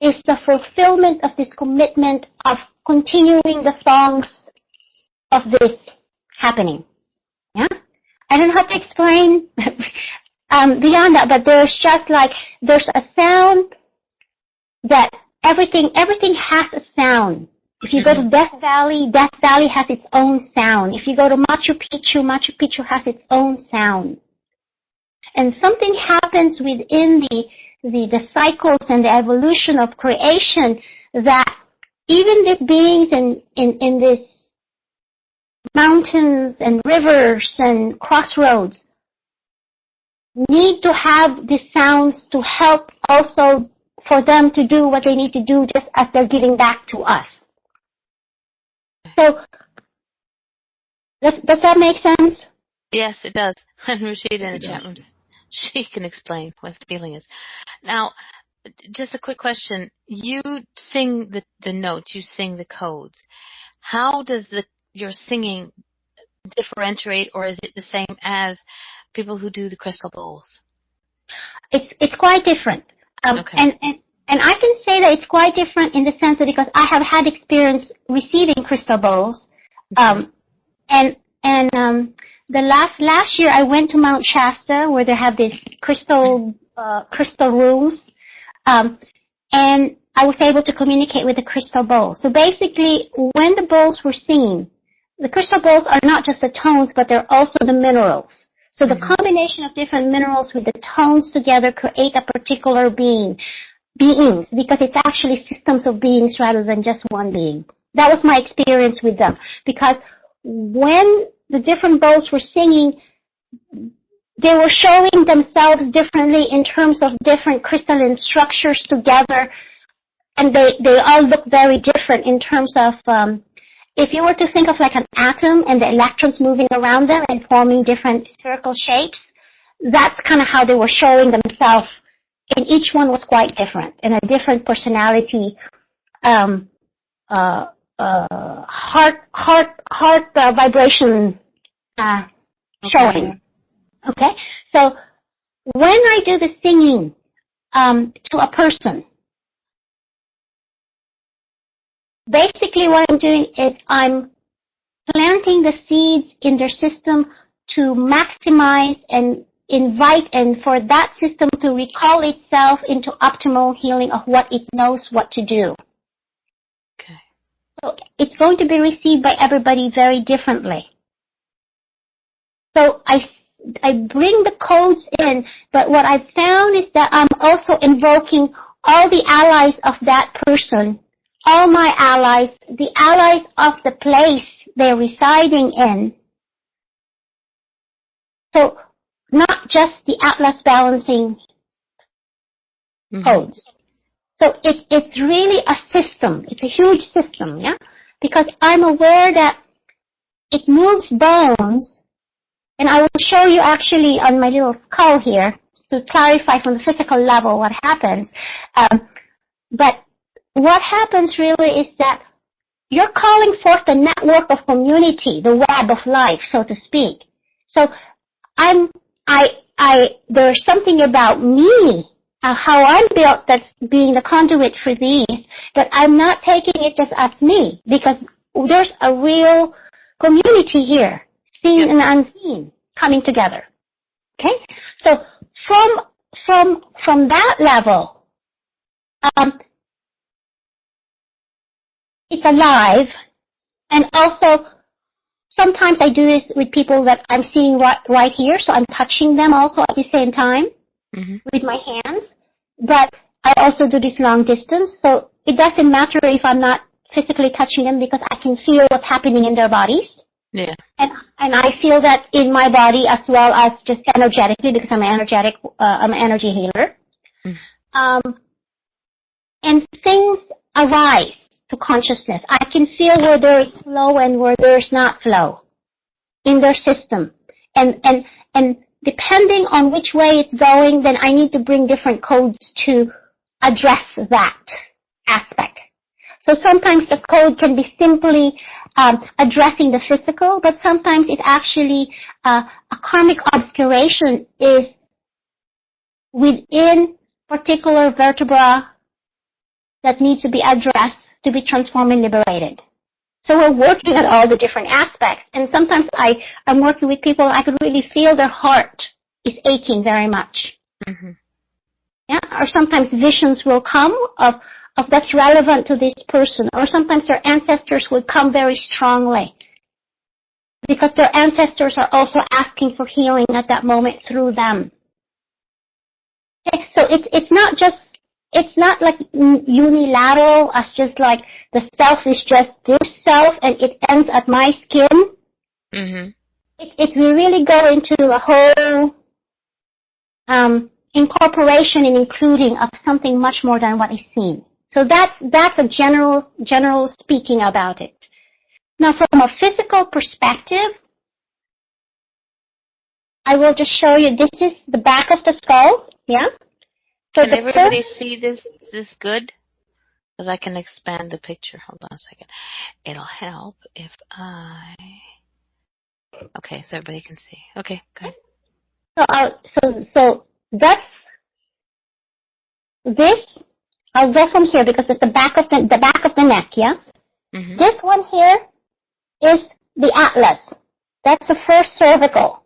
is the fulfillment of this commitment of continuing the songs of this happening. Yeah? I don't know how to explain beyond that, but there's just like, there's a sound that everything has a sound. If you go to Death Valley has its own sound. If you go to Machu Picchu has its own sound. And something happens within the cycles and the evolution of creation that even these beings in these mountains and rivers and crossroads need to have these sounds to help also for them to do what they need to do, just as they're giving back to us. So, does that make sense? Yes, it does. And Rashida in the chat room, she can explain what the feeling is. Now, just a quick question. You sing the notes, you sing the codes. How does your singing differentiate, or is it the same as people who do the crystal bowls? It's quite different. Okay. And I can say that it's quite different in the sense that because I have had experience receiving crystal bowls, and the last year I went to Mount Shasta where they have these crystal rooms, and I was able to communicate with the crystal bowl. So basically, when the bowls were singing, the crystal bowls are not just the tones, but they're also the minerals. So the combination of different minerals with the tones together create a particular beings, because it's actually systems of beings rather than just one being. That was my experience with them. Because when the different bowls were singing, they were showing themselves differently in terms of different crystalline structures together, and they all look very different in terms of, if you were to think of like an atom and the electrons moving around them and forming different spherical shapes, that's kind of how they were showing themselves. And each one was quite different, and a different personality, heart vibration showing. Okay, so when I do the singing to a person, basically what I'm doing is I'm planting the seeds in their system to maximize and invite and for that system to recall itself into optimal healing of what it knows what to do. Okay. So it's going to be received by everybody very differently. So I bring the codes in, but what I've found is that I'm also invoking all the allies of that person, all my allies, the allies of the place they're residing in. So not just the Atlas balancing codes. So it's really a system. It's a huge system, yeah? Because I'm aware that it moves bones, and I will show you actually on my little skull here to clarify from the physical level what happens. But what happens really is that you're calling forth the network of community, the web of life, so to speak. So there's something about me, how I'm built that's being the conduit for these, but I'm not taking it just as me, because there's a real community here, seen and unseen, coming together. Okay? So from that level, it's alive, and also sometimes I do this with people that I'm seeing right here, so I'm touching them also at the same time with my hands. But I also do this long distance, so it doesn't matter if I'm not physically touching them because I can feel what's happening in their bodies. Yeah. And I feel that in my body as well as just energetically because I'm an energy healer. And things arise to consciousness. I can feel where there is flow and where there is not flow in their system. And depending on which way it's going, then I need to bring different codes to address that aspect. So sometimes the code can be simply addressing the physical, but sometimes it actually, a karmic obscuration is within particular vertebra that needs to be addressed to be transformed and liberated. So we're working at all the different aspects, and sometimes I'm working with people, I could really feel their heart is aching very much. Mm-hmm. Yeah, or sometimes visions will come of that's relevant to this person, or sometimes their ancestors would come very strongly because their ancestors are also asking for healing at that moment through them. Okay, so it's not like unilateral as just like the self is just this self and it ends at my skin. Mm-hmm. We really go into a whole incorporation and including of something much more than what is seen. So that's a general speaking about it. Now, from a physical perspective, I will just show you. This is the back of the skull. Yeah. So can everybody see this good? Because I can expand the picture. Hold on a second. It'll help if I. Okay, so everybody can see. Okay, good. So that's this. I'll go from here because it's the back of the neck, yeah? Mm-hmm. This one here is the atlas. That's the first cervical.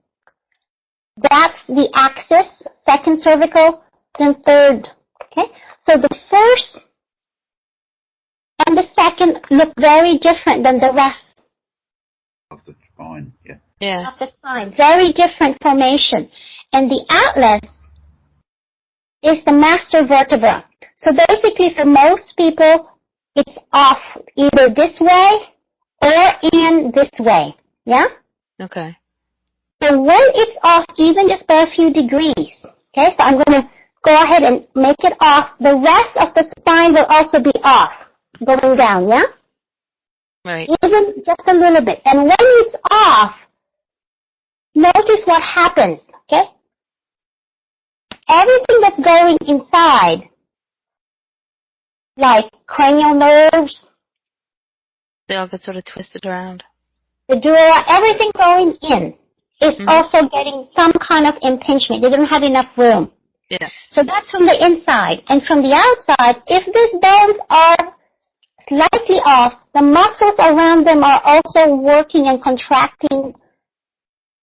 That's the axis, second cervical, then third. Okay? So the first and the second look very different than the rest. Of the spine, yeah. Yeah. Of the spine. Very different formation. And the atlas is the master vertebra. So basically, for most people, it's off either this way or in this way. Yeah? Okay. So when it's off, even just by a few degrees, okay, so I'm going to go ahead and make it off. The rest of the spine will also be off, going down, yeah? Right. Even just a little bit. And when it's off, notice what happens, okay? Everything that's going inside, like cranial nerves, they all get sort of twisted around. The dura, everything going in is also getting some kind of impingement. They don't have enough room. Yeah. So that's from the inside. And from the outside, if these bones are slightly off, the muscles around them are also working and contracting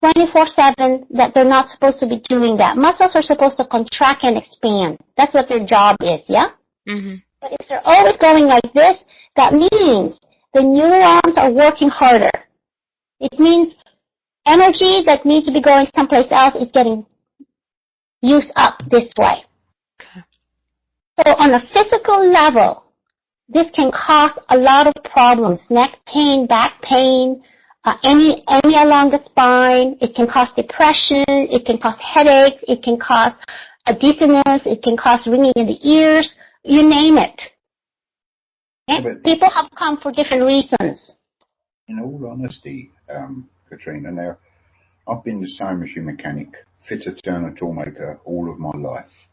24/7 that they're not supposed to be doing that. Muscles are supposed to contract and expand. That's what their job is, yeah? Mm-hmm. But if they're always going like this, that means the neurons are working harder. It means energy that needs to be going someplace else is getting used up this way. Okay. So on a physical level, this can cause a lot of problems. Neck pain, back pain, any along the spine. It can cause depression. It can cause headaches. It can cause a dizziness. It can cause ringing in the ears. You name it. Okay? People have come for different reasons. In all honesty, Kathrina, now, I've been the sewing machine mechanic, fitter, turner, toolmaker all of my life,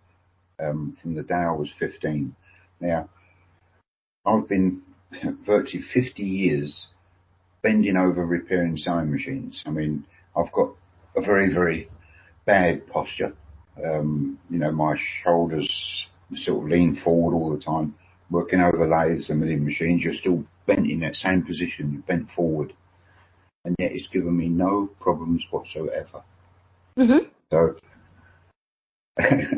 from the day I was 15. Now, I've been virtually 50 years bending over repairing sewing machines. I mean, I've got a very, very bad posture. My shoulders sort of lean forward all the time, working over lathes and milling machines. You're still bent in that same position, you're bent forward. And yet it's given me no problems whatsoever. Mm-hmm. So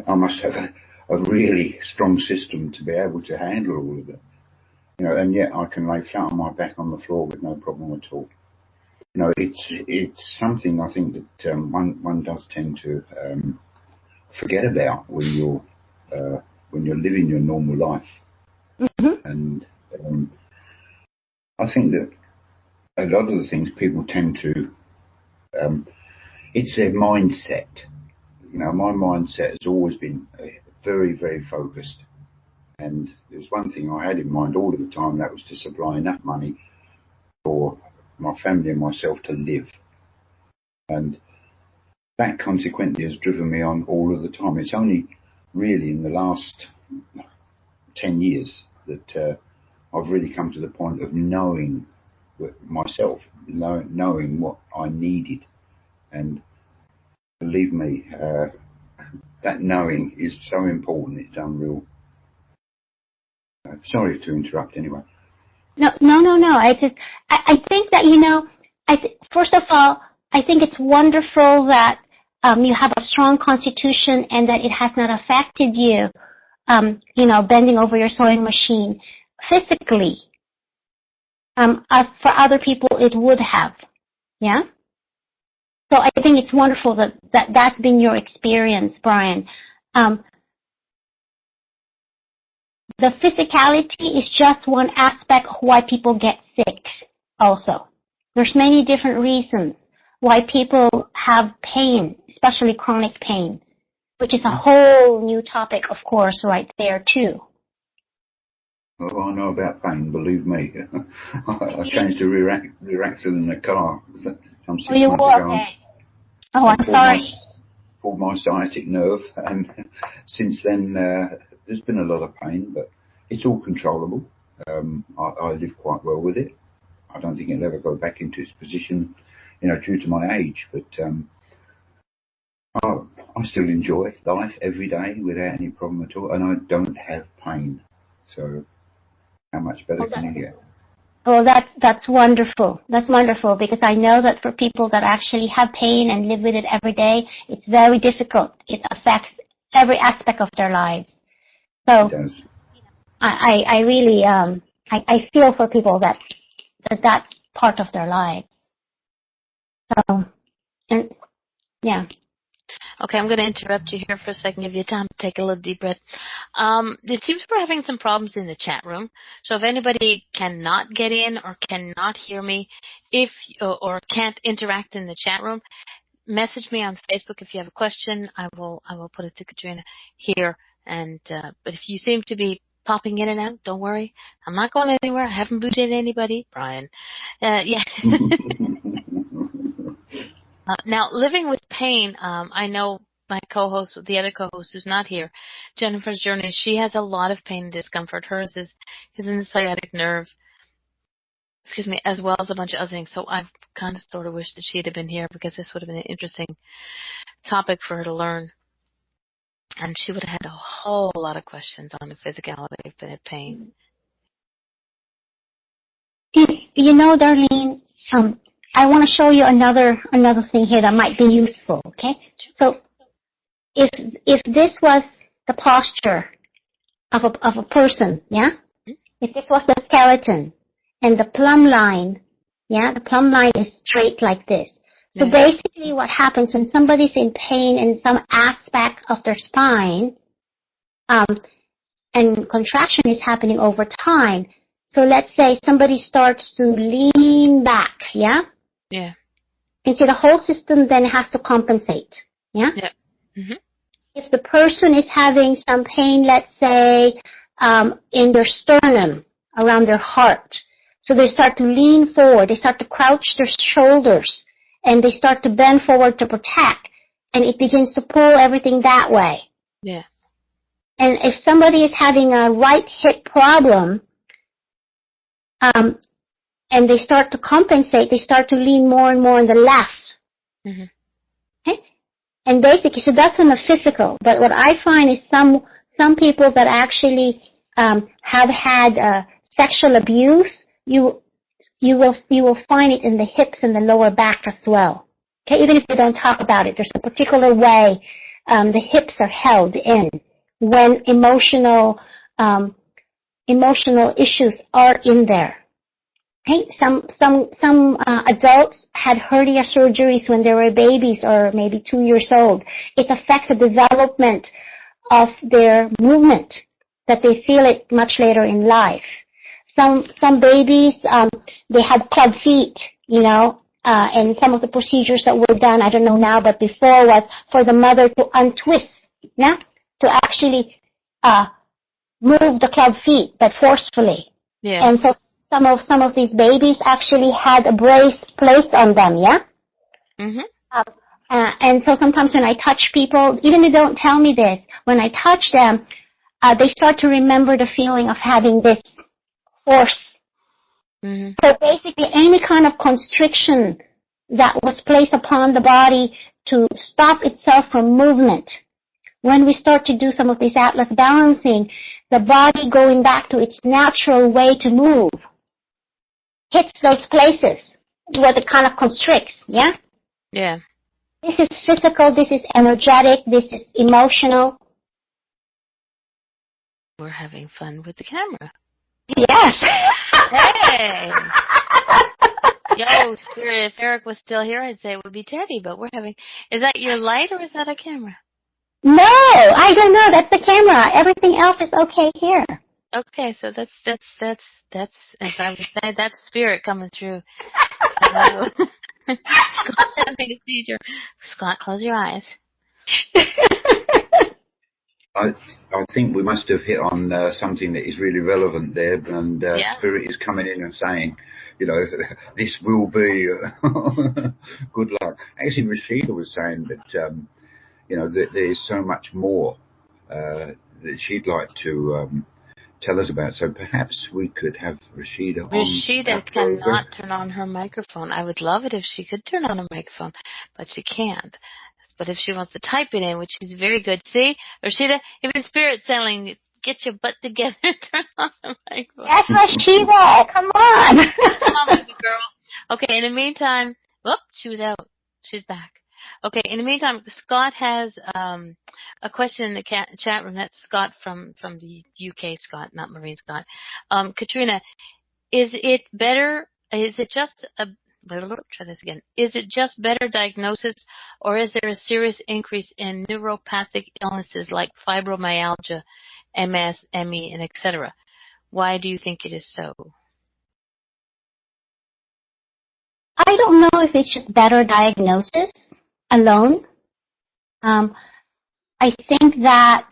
I must have a really strong system to be able to handle all of it. And yet I can lay flat on my back on the floor with no problem at all. It's something I think that one does tend to forget about when you're when you're living your normal life. Mm-hmm. And I think that a lot of the things people tend to, it's their mindset. You know, my mindset has always been very, very focused. And there's one thing I had in mind all of the time, that was to supply enough money for my family and myself to live. And that consequently has driven me on all of the time. It's only really in the last 10 years that I've really come to the point of knowing myself, knowing what I needed. And believe me, that knowing is so important, it's unreal. Sorry to interrupt anyway. No. I think that, you know, first of all, I think it's wonderful that you have a strong constitution and that it has not affected you, you know, bending over your sewing machine physically. As for other people, it would have. Yeah? So I think it's wonderful that's been your experience, Brian. The physicality is just one aspect of why people get sick also. There's many different reasons why people have pain, especially chronic pain, which is a whole new topic, of course, right there too. Well, I know about pain, believe me. I changed a rear axle in the car. I'm 6 months ago. Okay. Oh, I'm sorry. Pulled my sciatic nerve, and since then there's been a lot of pain, but it's all controllable. I live quite well with it. I don't think it'll ever go back into its position, you know, due to my age. But I still enjoy life every day without any problem at all, and I don't have pain. So how much better can you get? Well, that's wonderful. That's wonderful, because I know that for people that actually have pain and live with it every day, it's very difficult. It affects every aspect of their lives. So it does. I really I feel for people that's part of their lives. So, and yeah. Okay, I'm going to interrupt you here for a second, give you time to take a little deep breath. It seems we're having some problems in the chat room. So if anybody cannot get in or cannot hear me, or can't interact in the chat room, message me on Facebook if you have a question. I will put it to Kathrina here. And but if you seem to be popping in and out, don't worry. I'm not going anywhere. I haven't booted anybody, Brian. Yeah. Now, living with pain, I know my co-host, the other co-host who's not here, Jennifer's journey, she has a lot of pain and discomfort. Hers is in the sciatic nerve, as well as a bunch of other things. So I kind of sort of wish that she'd have been here, because this would have been an interesting topic for her to learn. And she would have had a whole lot of questions on the physicality of pain. You know, Darlene, I want to show you another thing here that might be useful, okay? So if this was the posture of a person, yeah? If this was the skeleton and the plumb line, yeah, the plumb line is straight like this. So basically what happens when somebody's in pain in some aspect of their spine, and contraction is happening over time. So let's say somebody starts to lean back, yeah? Yeah. You can see the whole system then has to compensate, yeah? Yeah. Mm-hmm. If the person is having some pain, let's say, in their sternum, around their heart, so they start to lean forward, they start to crouch their shoulders, and they start to bend forward to protect, and it begins to pull everything that way. Yeah. And if somebody is having a right hip problem, and they start to compensate, they start to lean more and more on the left. Mm-hmm. Okay? And basically, so that's on the physical. But what I find is some people that actually have had sexual abuse, you will find it in the hips and the lower back as well. Okay, even if they don't talk about it, there's a particular way the hips are held in when emotional issues are in there. Okay, some adults had hernia surgeries when they were babies or maybe 2 years old. It affects the development of their movement, that they feel it much later in life. Some babies, they have club feet, and some of the procedures that were done, I don't know now, but before was for the mother to untwist, to actually move the club feet, but forcefully. Yeah. And so some of these babies actually had a brace placed on them, Mhm. And so sometimes when I touch people, even if they don't tell me this, when I touch them, they start to remember the feeling of having this force. Mhm. So basically any kind of constriction that was placed upon the body to stop itself from movement. When we start to do some of this atlas balancing, the body going back to its natural way to move hits those places where it kind of constricts, Yeah. This is physical, this is energetic, this is emotional. We're having fun with the camera. Yes. Hey! Yo, Spirit, if Eric was still here, I'd say it would be Teddy, but we're having... Is that your light or is that a camera? No, I don't know. That's the camera. Everything else is okay here. Okay, so that's as I would say, that's Spirit coming through. Scott's having a seizure. Scott, close your eyes. I think we must have hit on something that is really relevant there, and Spirit is coming in and saying, this will be good luck. Actually, Rashida was saying that, that there's so much more that she'd like to tell us about. So perhaps we could have Rashida on. Rashida cannot turn on her microphone. I would love it if she could turn on her microphone, but she can't. But if she wants to type it in, which is very good. See, Rashida, even Spirit's telling, get your butt together, turn on the microphone. That's Rashida. Come on. Come on, baby girl. Okay, in the meantime, she was out. She's back. Okay, in the meantime, Scott has a question in the chat room. That's Scott from the UK, Scott, not Marine Scott. Kathrina, is it just better diagnosis, or is there a serious increase in neuropathic illnesses like fibromyalgia, MS, ME, and etc.? Why do you think it is so? I don't know if it's just better diagnosis alone. I think that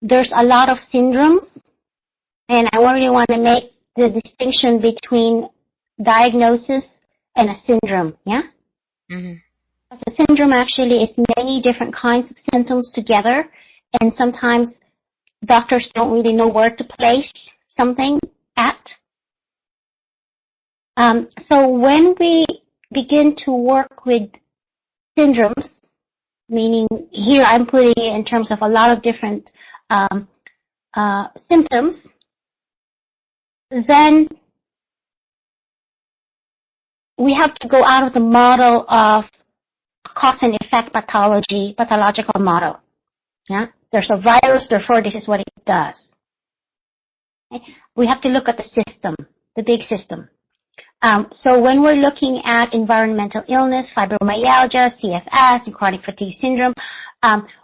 there's a lot of syndromes, and I really want to make the distinction between diagnosis and a syndrome, Mm-hmm. A syndrome actually is many different kinds of symptoms together, and sometimes doctors don't really know where to place something at. So when we begin to work with syndromes, meaning here I'm putting it in terms of a lot of different symptoms, then we have to go out of the model of cause and effect pathological model. There's a virus, therefore this is what it does. Okay? We have to look at the system, the big system. So when we're looking at environmental illness, fibromyalgia, CFS, and chronic fatigue syndrome,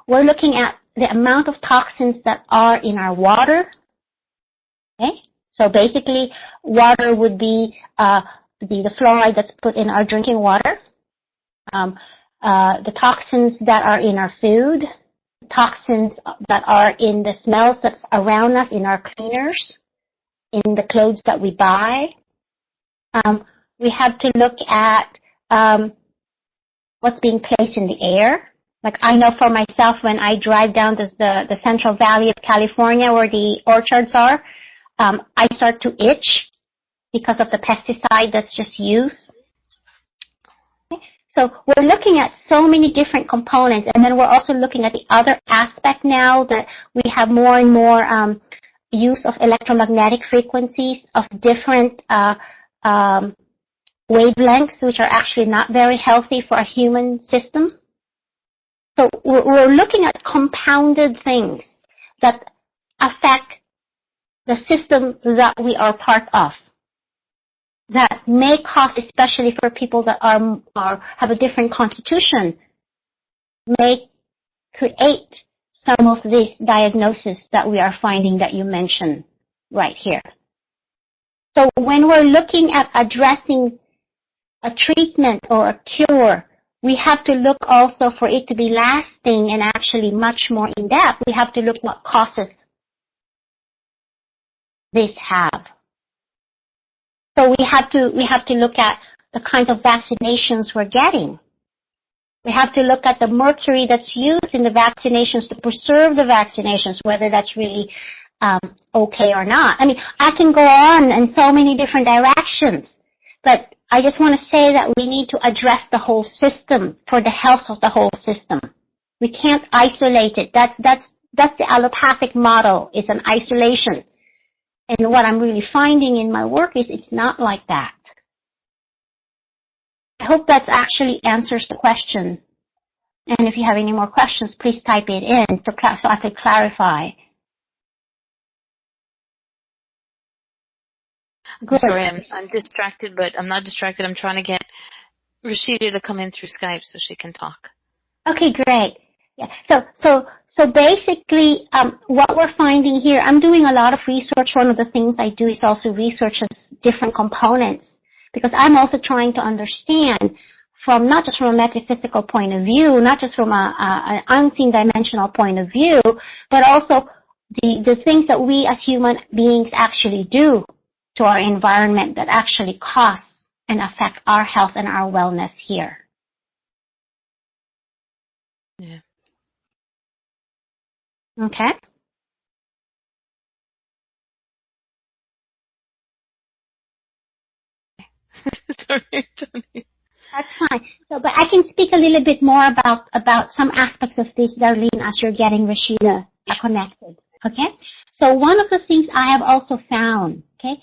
we're looking at the amount of toxins that are in our water. Okay? So basically, water would be the fluoride that's put in our drinking water, the toxins that are in our food, toxins that are in the smells that's around us, in our cleaners, in the clothes that we buy. We have to look at what's being placed in the air. Like I know for myself, when I drive down the Central Valley of California where the orchards are, I start to itch because of the pesticide that's just used. Okay? So we're looking at so many different components, and then we're also looking at the other aspect now that we have more and more use of electromagnetic frequencies of different wavelengths, which are actually not very healthy for a human system. So we're looking at compounded things that affect the system that we are part of, that may cause, especially for people that have a different constitution, may create some of these diagnoses that we are finding that you mentioned right here. So when we're looking at addressing a treatment or a cure, we have to look also for it to be lasting and actually much more in depth. We have to look what causes this have. So we have to look at the kinds of vaccinations we're getting. We have to look at the mercury that's used in the vaccinations to preserve the vaccinations, whether that's really okay or not. I mean, I can go on in so many different directions, but I just want to say that we need to address the whole system for the health of the whole system. We can't isolate it. That's the allopathic model. It's an isolation. And what I'm really finding in my work is it's not like that. I hope that actually answers the question. And if you have any more questions, please type it in so I could clarify. Good. I'm sorry, I'm distracted, but I'm not distracted. I'm trying to get Rashida to come in through Skype so she can talk. Okay, great. Yeah. So basically, what we're finding here, I'm doing a lot of research. One of the things I do is also research different components, because I'm also trying to understand from not just from a metaphysical point of view, not just from an unseen dimensional point of view, but also the things that we as human beings actually do to our environment that actually cause and affect our health and our wellness here. Yeah. Okay. Sorry, Tony. That's fine. So, but I can speak a little bit more about some aspects of this, Darlene, as you're getting Rashida connected. Okay. So one of the things I have also found, okay,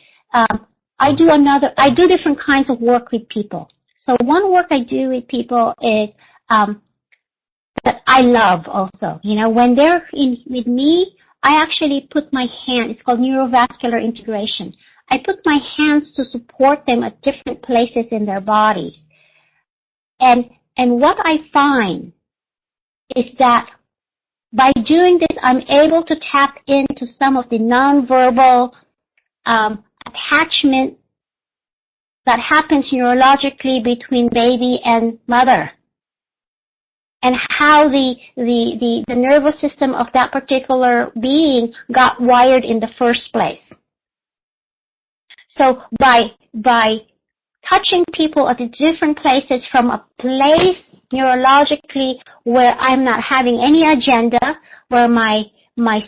I do different kinds of work with people. So one work I do with people is that I love also. You know, when they're with me, I actually put my hand. It's called neurovascular integration. I put my hands to support them at different places in their bodies. And what I find is that by doing this, I'm able to tap into some of the nonverbal attachment that happens neurologically between baby and mother, and how the nervous system of that particular being got wired in the first place. So by touching people at the different places from a place neurologically where I'm not having any agenda, where my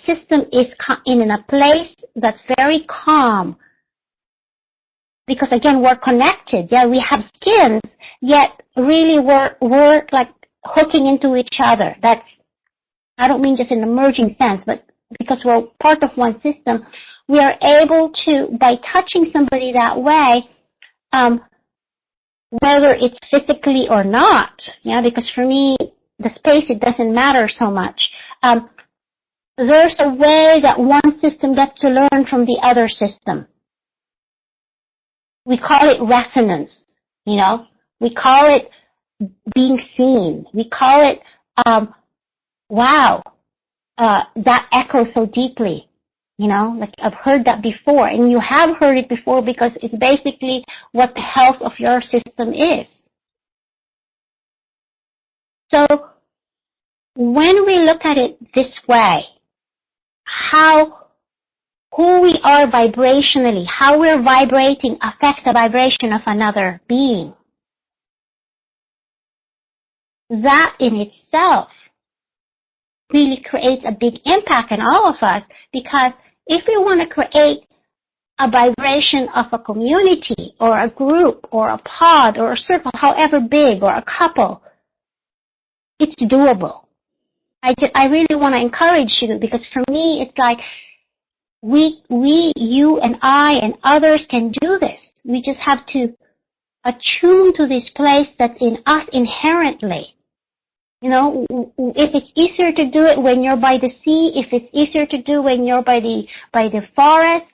system is in a place that's very calm. Because again, we're connected. Yeah, we have skins, yet really we're like hooking into each other. That's, I don't mean just in the merging sense, but because we're part of one system, we are able to, by touching somebody that way, whether it's physically or not, yeah, because for me, the space, it doesn't matter so much. There's a way that one system gets to learn from the other system. We call it resonance, you know. We call it being seen. We call it, wow, that echoes so deeply. You know, like I've heard that before, and you have heard it before because it's basically what the health of your system is. So when we look at it this way, who we are vibrationally, how we're vibrating affects the vibration of another being. That in itself really creates a big impact in all of us, because if we want to create a vibration of a community or a group or a pod or a circle, however big, or a couple, it's doable. I really want to encourage you, because for me, it's like you and I and others can do this. We just have to attune to this place that's in us inherently. You know, if it's easier to do it when you're by the sea, if it's easier to do when you're by the forest,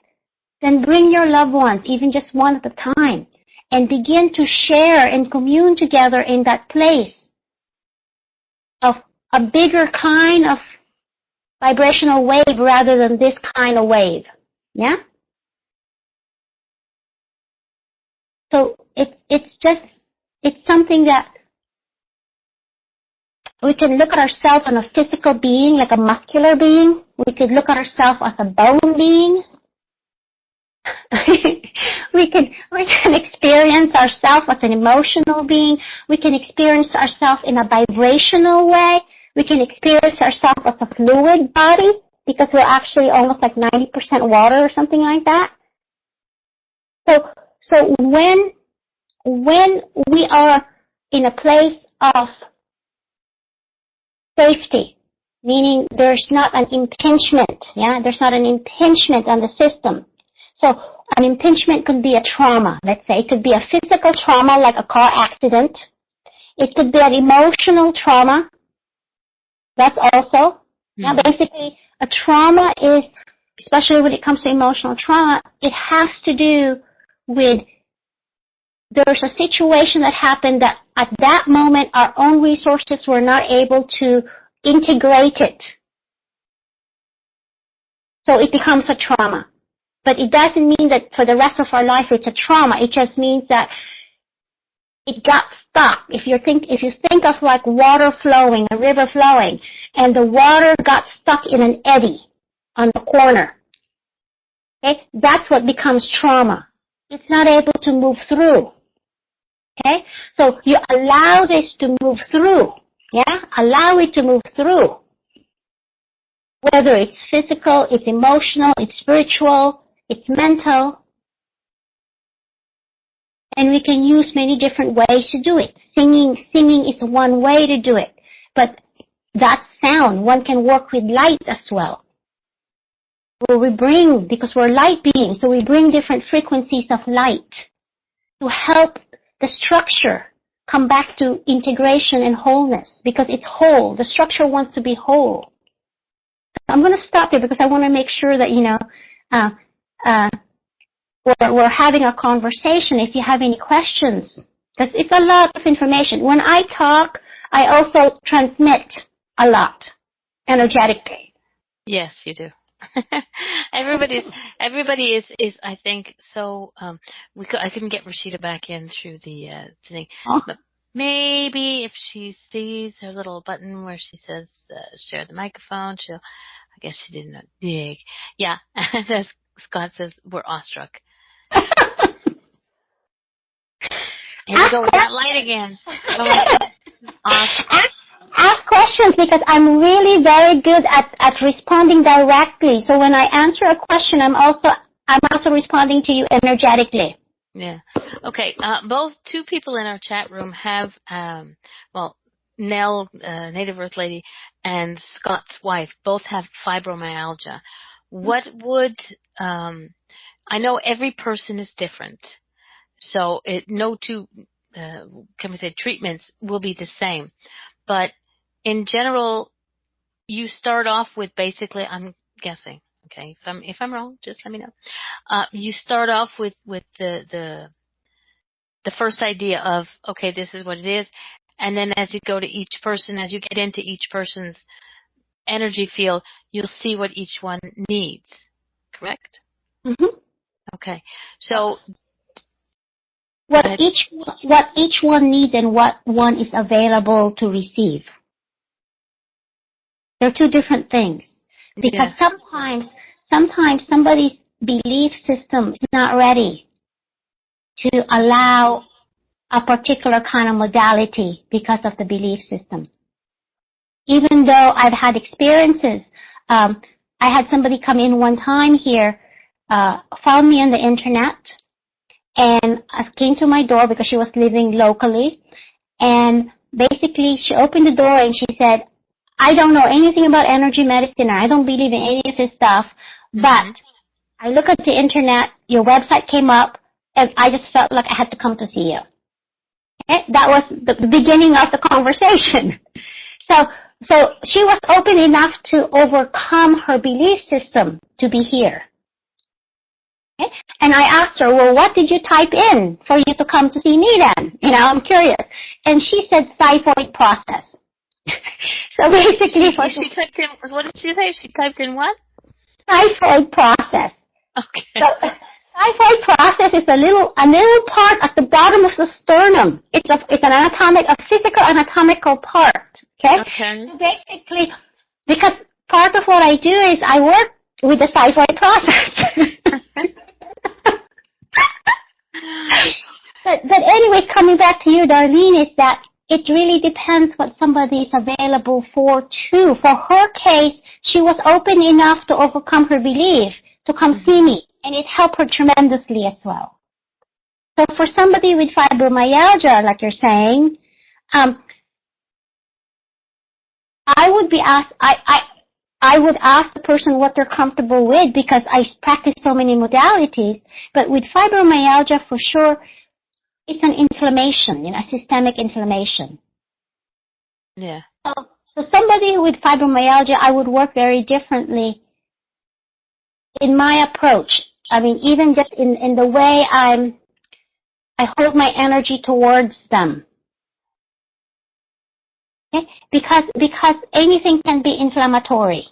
then bring your loved ones, even just one at a time, and begin to share and commune together in that place of a bigger kind of vibrational wave rather than this kind of wave. Yeah? So it's something that we can look at ourselves as a physical being, like a muscular being. We could look at ourselves as a bone being. we can experience ourselves as an emotional being. We can experience ourselves in a vibrational way. We can experience ourselves as a fluid body because we're actually almost like 90% water or something like that. So when we are in a place of safety, meaning there's not an impingement, there's not an impingement on the system. So an impingement could be a trauma, let's say. It could be a physical trauma like a car accident. It could be an emotional trauma. That's also, basically a trauma is, especially when it comes to emotional trauma, it has to do with there's a situation that happened that at that moment our own resources were not able to integrate it. So it becomes a trauma. But it doesn't mean that for the rest of our life it's a trauma. It just means that it got stuck. If you think of like water flowing, a river flowing, and the water got stuck in an eddy on the corner, okay, that's what becomes trauma. It's not able to move through. Okay, so you allow this to move through. Allow it to move through. Whether it's physical, it's emotional, it's spiritual, it's mental. And we can use many different ways to do it. Singing is one way to do it. But that sound, one can work with light as well. Where we bring, because we're light beings, so we bring different frequencies of light to help the structure come back to integration and wholeness, because it's whole. The structure wants to be whole. I'm going to stop there because I want to make sure that, we're having a conversation. If you have any questions, because it's a lot of information. When I talk, I also transmit a lot energetically. Yes, you do. Everybody is I think so. I couldn't get Rashida back in through the thing, but maybe if she sees her little button where she says share the microphone, I guess she didn't dig. Yeah, as Scott says, we're awestruck. Here we go with that light again. Awesome. Ask questions, because I'm really very good at responding directly. So when I answer a question, I'm also responding to you energetically. Yeah. Okay. Two people in our chat room have, Nell, Native Earth Lady, and Scott's wife both have fibromyalgia. What would, I know every person is different, so no two, treatments will be the same. But in general, you start off with basically, I'm guessing, okay, if I'm wrong, just let me know. You start off with the first idea of, okay, this is what it is, and then as you go to each person, as you get into each person's energy field, you'll see what each one needs. Correct? Mm-hmm. Okay. So what each one needs and what one is available to receive. They're two different things. Because sometimes somebody's belief system is not ready to allow a particular kind of modality because of the belief system. Even though I've had experiences, I had somebody come in one time here, found me on the internet, and came to my door because she was living locally, and basically she opened the door and she said, I don't know anything about energy medicine, I don't believe in any of this stuff, but I look at the internet, your website came up, and I just felt like I had to come to see you. Okay? That was the beginning of the conversation. So she was open enough to overcome her belief system to be here. Okay? And I asked her, well, what did you type in for you to come to see me then? I'm curious. And she said xiphoid process. So basically, What did she say? She typed in what? Typhoid process. Okay. So typhoid process is a little part at the bottom of the sternum. It's a physical anatomical part. Okay. Okay. So basically, because part of what I do is I work with the typhoid process. But anyway, coming back to you, Darlene, is that it really depends what somebody is available for too. For her case, she was open enough to overcome her belief to come see me, and it helped her tremendously as well. So for somebody with fibromyalgia, like you're saying, I would ask the person what they're comfortable with, because I practice so many modalities. But with fibromyalgia, for sure, it's an inflammation, a systemic inflammation. Yeah. So somebody with fibromyalgia, I would work very differently in my approach. I mean, even just in the way I hold my energy towards them. Okay? Because anything can be inflammatory.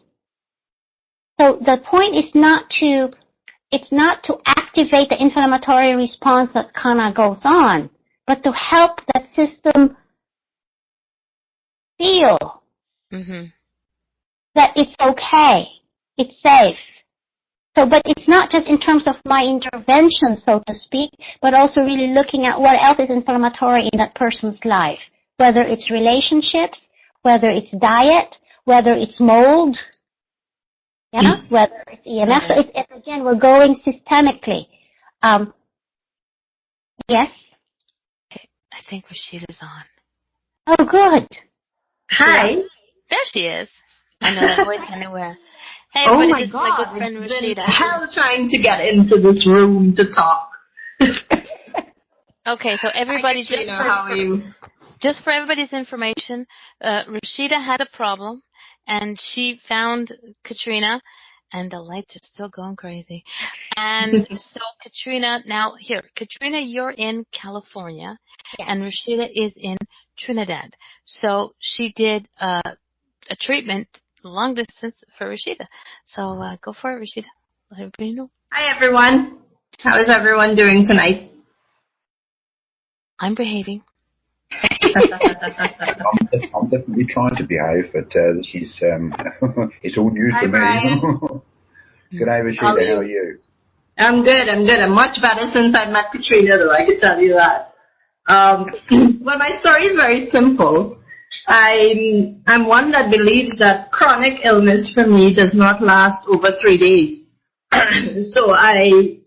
So the point is not to activate the inflammatory response that kind of goes on, but to help that system feel that it's okay, it's safe. So, but it's not just in terms of my intervention, so to speak, but also really looking at what else is inflammatory in that person's life, whether it's relationships, whether it's diet, whether it's mold, whether it's EMF. So it's again, we're going systemically. Yes? Okay, I think Rashida's on. Oh, good. Hi. Yeah. There she is. I know that voice anywhere. Hey, Oh everybody, my this God, is my good friend it's been Rashida. hell trying to get into this room to talk. Okay, so everybody, how are you? Just for everybody's information, Rashida had a problem, and she found Kathrina, and the lights are still going crazy. And so Kathrina, Kathrina, you're in California, and Rashida is in Trinidad. So she did a treatment long distance for Rashida. So go for it, Rashida. Let everybody know. Hi, everyone. How is everyone doing tonight? I'm behaving. I'm definitely trying to behave, but she's it's all new to me. Brian. Good day, Rashida. How are you? I'm good. I'm much better since I met Kathrina, though. I can tell you that. Well, my story is very simple. I'm one that believes that chronic illness for me does not last over 3 days. So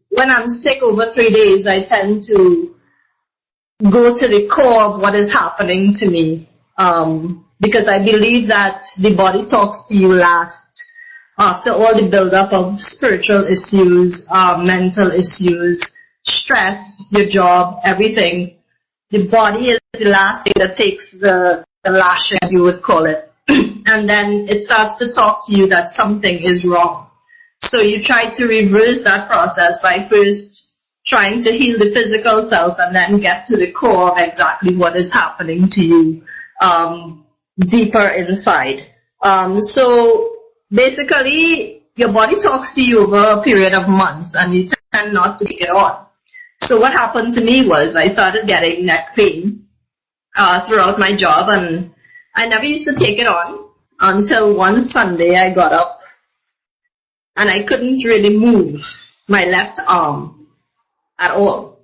when I'm sick over 3 days, I tend to go to the core of what is happening to me, because I believe that the body talks to you last. After all the build-up of spiritual issues, mental issues, stress, your job, everything, the body is the last thing that takes the lashes, you would call it. And then it starts to talk to you that something is wrong. So you try to reverse that process by first trying to heal the physical self and then get to the core of exactly what is happening to you deeper inside. So basically, your body talks to you over a period of months and you tend not to take it on. So what happened to me was I started getting neck pain throughout my job, and I never used to take it on until one Sunday I got up and I couldn't really move my left arm at all.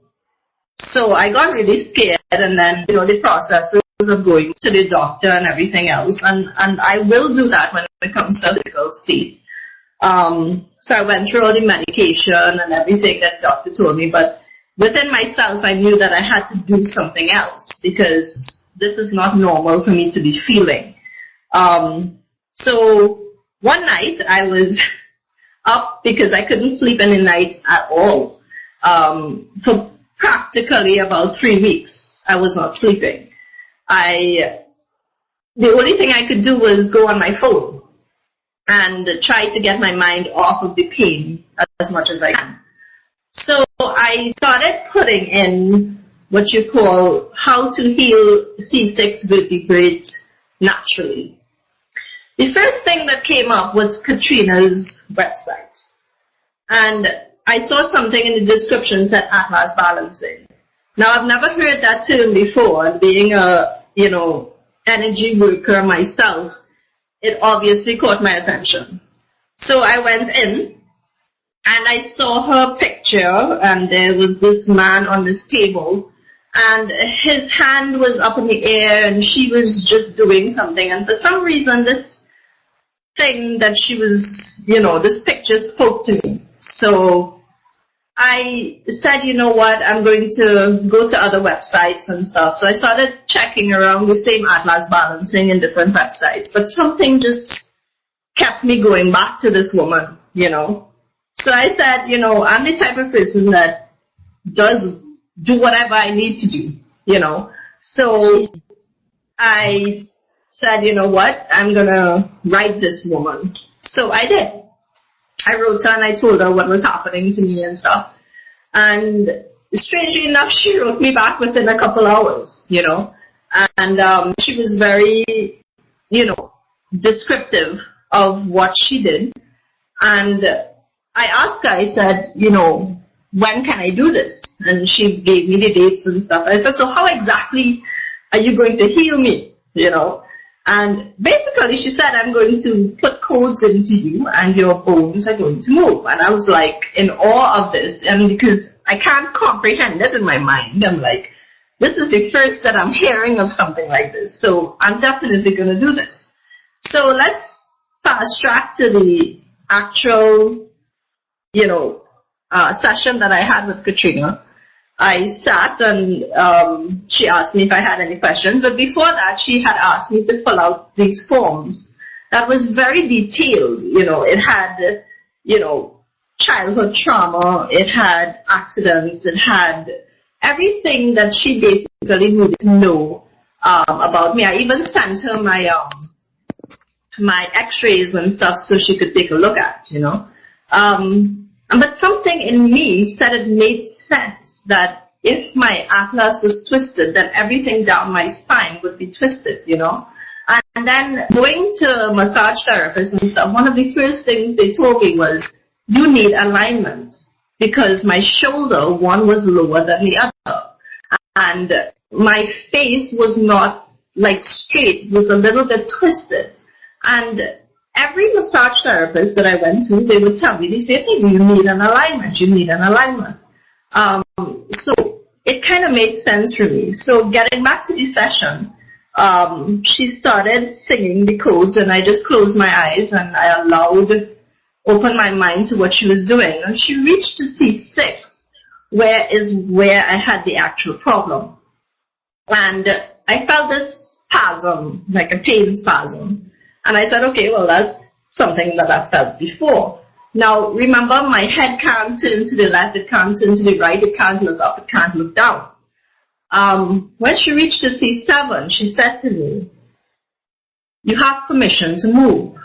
So I got really scared, and then, the processes of going to the doctor and everything else, and I will do that when it comes to physical state. So I went through all the medication and everything that the doctor told me, but within myself I knew that I had to do something else because this is not normal for me to be feeling. So one night I was up because I couldn't sleep in the night at all. For practically about 3 weeks, I was not sleeping. The only thing I could do was go on my phone and try to get my mind off of the pain as much as I can. So I started putting in what you call how to heal C6 vertebrae naturally. The first thing that came up was Kathrina's website. And I saw something in the description said Atlas balancing. Now, I've never heard that term before, and being a, energy worker myself, it obviously caught my attention. So I went in, and I saw her picture, and there was this man on this table, and his hand was up in the air, and she was just doing something, and for some reason, this thing that she was, this picture spoke to me. So I said, you know what, I'm going to go to other websites and stuff. So I started checking around the same Atlas balancing in different websites. But something just kept me going back to this woman, So I said, I'm the type of person that does do whatever I need to do, So I said, you know what, I'm going to write this woman. So I did. I wrote her and I told her what was happening to me and stuff. And strangely enough, she wrote me back within a couple hours, And she was very, descriptive of what she did. And I asked her, I said, when can I do this? And she gave me the dates and stuff. I said, so how exactly are you going to heal me, And basically she said, I'm going to put codes into you and your bones are going to move. And I was like in awe of this. And because I can't comprehend it in my mind, I'm like, this is the first that I'm hearing of something like this. So I'm definitely going to do this. So let's fast track to the actual, session that I had with Kathrina. I sat and she asked me if I had any questions. But before that, she had asked me to fill out these forms. That was very detailed. It had, childhood trauma. It had accidents. It had everything that she basically needed to know about me. I even sent her my x-rays and stuff so she could take a look at, But something in me said it made sense that if my atlas was twisted, then everything down my spine would be twisted, And then going to massage therapists and stuff, one of the first things they told me was, you need alignment, because my shoulder, one was lower than the other. And my face was not like straight, it was a little bit twisted. And every massage therapist that I went to, they would tell me, they said, hey, you need an alignment, you need an alignment. So it kind of made sense for me. So getting back to the session, she started singing the codes and I just closed my eyes and I opened my mind to what she was doing. And she reached to C6, where I had the actual problem. And I felt this spasm, like a pain spasm. And I said, okay, well, that's something that I felt before. Now, remember, my head can't turn to the left, it can't turn to the right, it can't look up, it can't look down. When she reached to C7, she said to me, you have permission to move.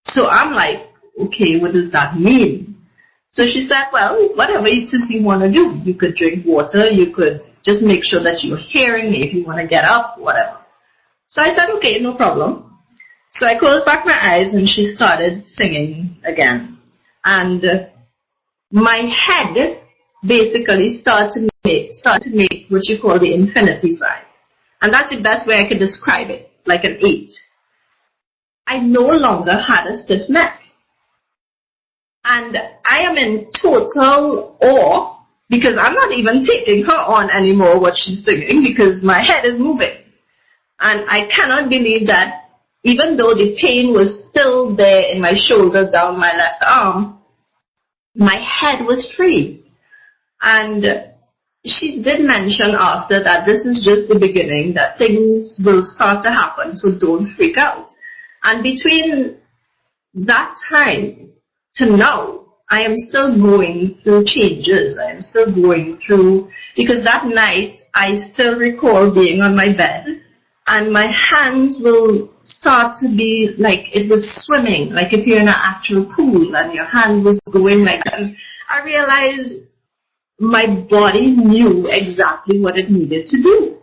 So I'm like, okay, what does that mean? So she said, well, whatever it is you want to do. You could drink water, you could just make sure that you're hearing me if you want to get up, whatever. So I said, okay, no problem. So I closed back my eyes and she started singing again. And my head basically started to make what you call the infinity sign. And that's the best way I could describe it, like an 8. I no longer had a stiff neck. And I am in total awe because I'm not even taking her on anymore what she's singing because my head is moving. And I cannot believe that even though the pain was still there in my shoulder, down my left arm, my head was free. And she did mention after that this is just the beginning, that things will start to happen, so don't freak out. And between that time to now, I am still going through changes. I am still going through, because that night I still recall being on my bed and my hands will start to be like it was swimming, like if you're in an actual pool and your hand was going like that. And I realized my body knew exactly what it needed to do.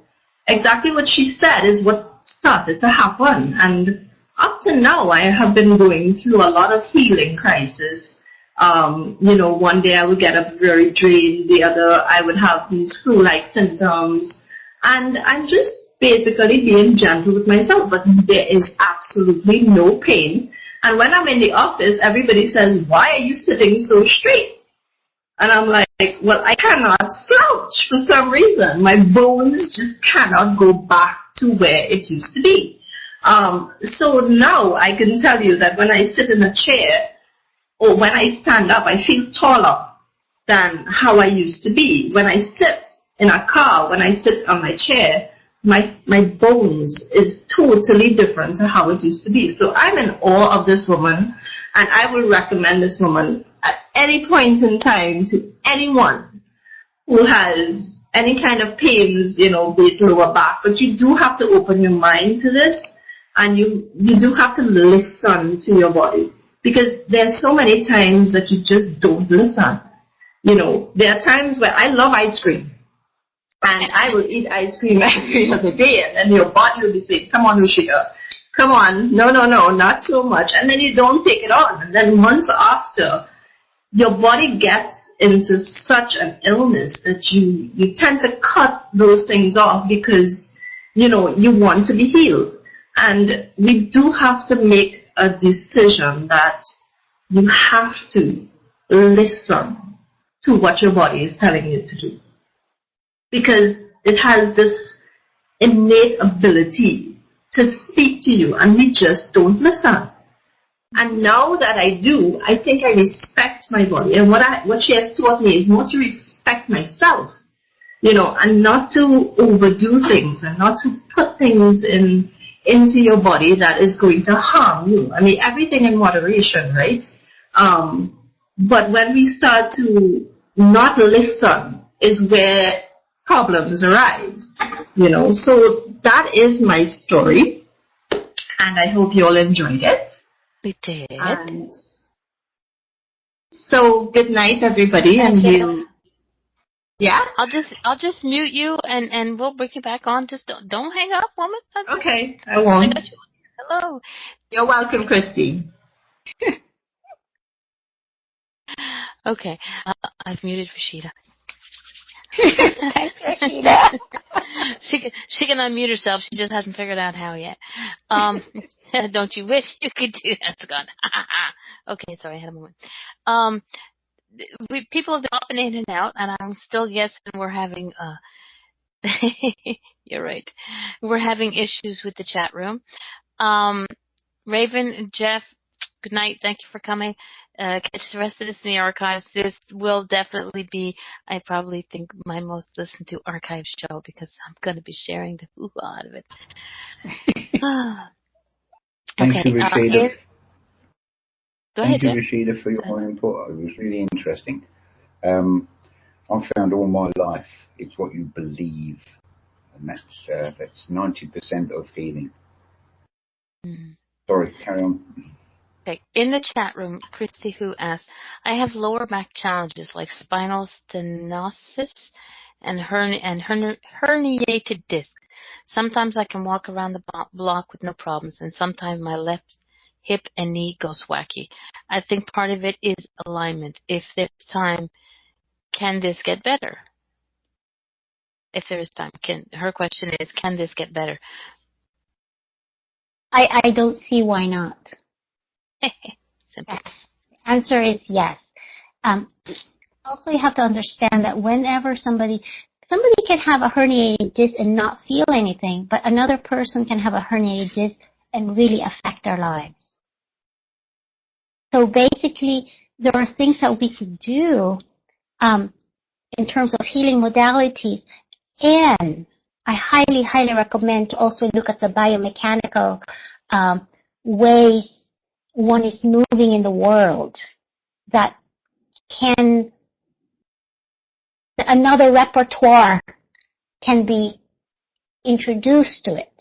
Exactly what she said is what started to happen. And up to now, I have been going through a lot of healing crises. One day I would get up very drained, the other I would have these flu-like symptoms. And I'm just basically being gentle with myself, but there is absolutely no pain. And when I'm in the office, everybody says, why are you sitting so straight? And I'm like, well, I cannot slouch for some reason. My bones just cannot go back to where it used to be. So now I can tell you that when I sit in a chair or when I stand up, I feel taller than how I used to be. When I sit in a car, when I sit on my chair, my bones is totally different to how it used to be. So I'm in awe of this woman, and I will recommend this woman at any point in time to anyone who has any kind of pains, be it lower back. But you do have to open your mind to this, and you do have to listen to your body, because there's so many times that you just don't listen. There are times where I love ice cream, and I will eat ice cream every other day, and then your body will be saying, come on, Rushika, come on, no, not so much. And then you don't take it on. And then months after, your body gets into such an illness that you tend to cut those things off because, you want to be healed. And we do have to make a decision that you have to listen to what your body is telling you to do. Because it has this innate ability to speak to you, and we just don't listen. And now that I do, I think I respect my body. And what she has taught me is more to respect myself, and not to overdo things, and not to put things into your body that is going to harm you. I mean, everything in moderation, right? But when we start to not listen is where problems arise, So that is my story, and I hope you all enjoyed it. We did. And so good night, everybody, and you. Yeah. I'll just mute you, and we'll bring you back on. Just don't hang up, woman. Okay, I won't. I got you. Hello. You're welcome, Christy. Okay, I've muted Rashida. Thanks, Rashida. She can unmute herself. She just hasn't figured out how yet. Don't you wish you could do that, Scott? Okay, sorry, I had a moment. People have been popping in and out, and I'm still guessing we're having. You're right. We're having issues with the chat room. Raven, Jeff, good night. Thank you for coming. Catch the rest of this in the archives. This will definitely be, I probably think, my most listened to archive show, because I'm going to be sharing the hoo-ha out of it. Thank you, Rashida. Go ahead, Thank you, Jeff. Rashida, for your input. It was really interesting. I've found all my life it's what you believe, and that's 90% of healing. Mm. Sorry, carry on. Okay. In the chat room, Christy Who asked, I have lower back challenges like spinal stenosis and herniated disc. Sometimes I can walk around the block with no problems, and sometimes my left hip and knee goes wacky. I think part of it is alignment. If there's time, can this get better? If there is time, her question is, can this get better? I don't see why not. Simple. Yes. The answer is yes. Also, you have to understand that whenever somebody can have a herniated disc and not feel anything, but another person can have a herniated disc and really affect their lives. So basically, there are things that we could do in terms of healing modalities, and I highly, highly recommend to also look at the biomechanical ways one is moving in the world that another repertoire can be introduced to it.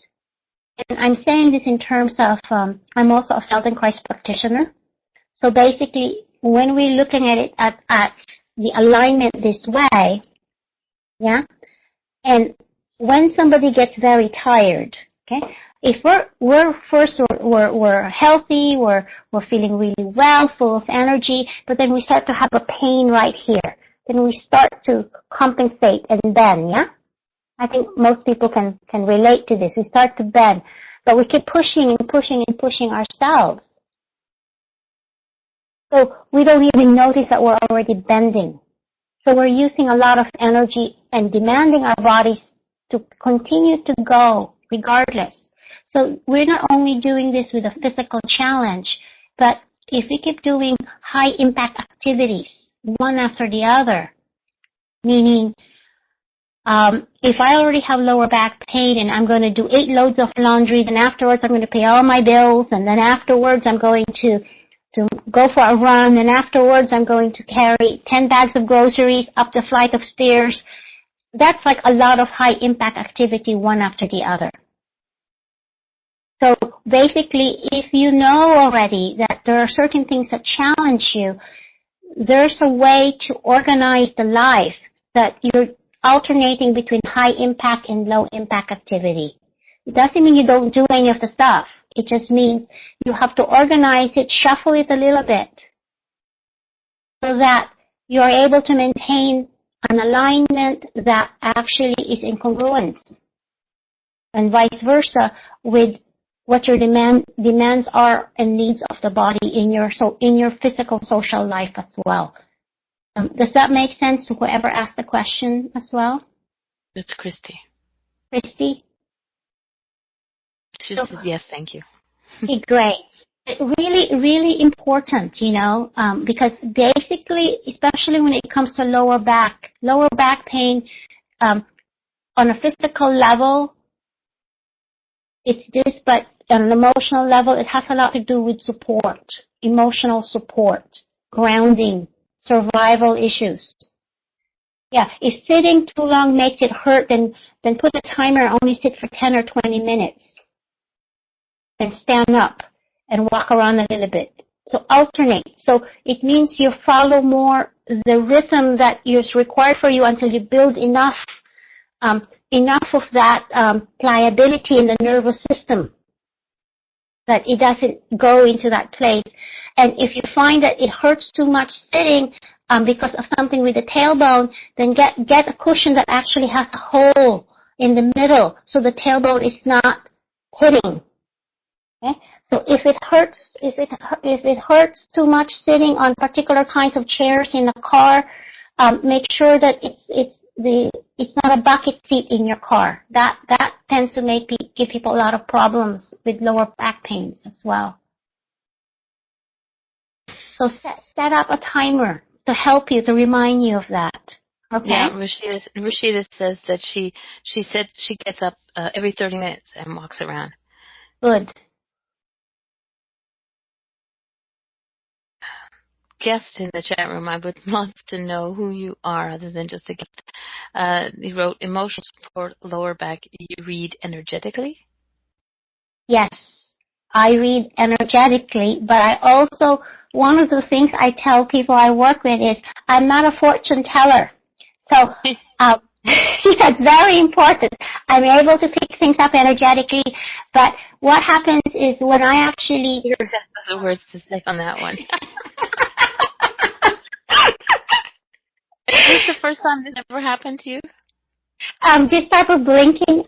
And I'm saying this in terms of, I'm also a Feldenkrais practitioner. So basically, when we're looking at it at the alignment this way, yeah, and when somebody gets very tired, Okay? If we're healthy, we're feeling really well, full of energy, but then we start to have a pain right here. Then we start to compensate and bend, yeah? I think most people can relate to this. We start to bend, but we keep pushing and pushing and pushing ourselves. So we don't even notice that we're already bending. So we're using a lot of energy and demanding our bodies to continue to go regardless. So we're not only doing this with a physical challenge, but if we keep doing high impact activities, one after the other, meaning if I already have lower back pain and I'm going to do 8 loads of laundry, then afterwards I'm going to pay all my bills, and then afterwards I'm going to go for a run, and afterwards I'm going to carry 10 bags of groceries up the flight of stairs. That's like a lot of high impact activity one after the other. So basically, if you know already that there are certain things that challenge you, there's a way to organize the life that you're alternating between high impact and low impact activity. It doesn't mean you don't do any of the stuff. It just means you have to organize it, shuffle it a little bit, so that you are able to maintain an alignment that actually is in congruence, and vice versa with what your demands are and needs of the body in your physical social life as well. Does that make sense to whoever asked the question as well? That's Christy. Christy? She said yes, thank you. Okay, great. Really, really important, because basically, especially when it comes to lower back pain, on a physical level, it's this, but on an emotional level, it has a lot to do with support, emotional support, grounding, survival issues. Yeah, if sitting too long makes it hurt, then put a timer, only sit for 10 or 20 minutes. And stand up and walk around a little bit. So alternate. So it means you follow more the rhythm that is required for you until you build enough of that pliability in the nervous system that it doesn't go into that place. And if you find that it hurts too much sitting because of something with the tailbone, then get a cushion that actually has a hole in the middle so the tailbone is not hitting. Okay? So if it hurts too much sitting on particular kinds of chairs in a car, make sure that it's not a bucket seat in your car. That tends to give people a lot of problems with lower back pains as well. So set up a timer to help you, to remind you of that. Okay. Yeah, Rashida says that she said she gets up every 30 minutes and walks around. Good. Guest in the chat room, I would love to know who you are other than just a guest. He wrote, emotional support, lower back. You read energetically? Yes, I read energetically, but I also, one of the things I tell people I work with is I'm not a fortune teller. So it's very important. I'm able to pick things up energetically, but what happens is when I actually... You're the words to say on that one. Is this the first time this ever happened to you? This type of blinking,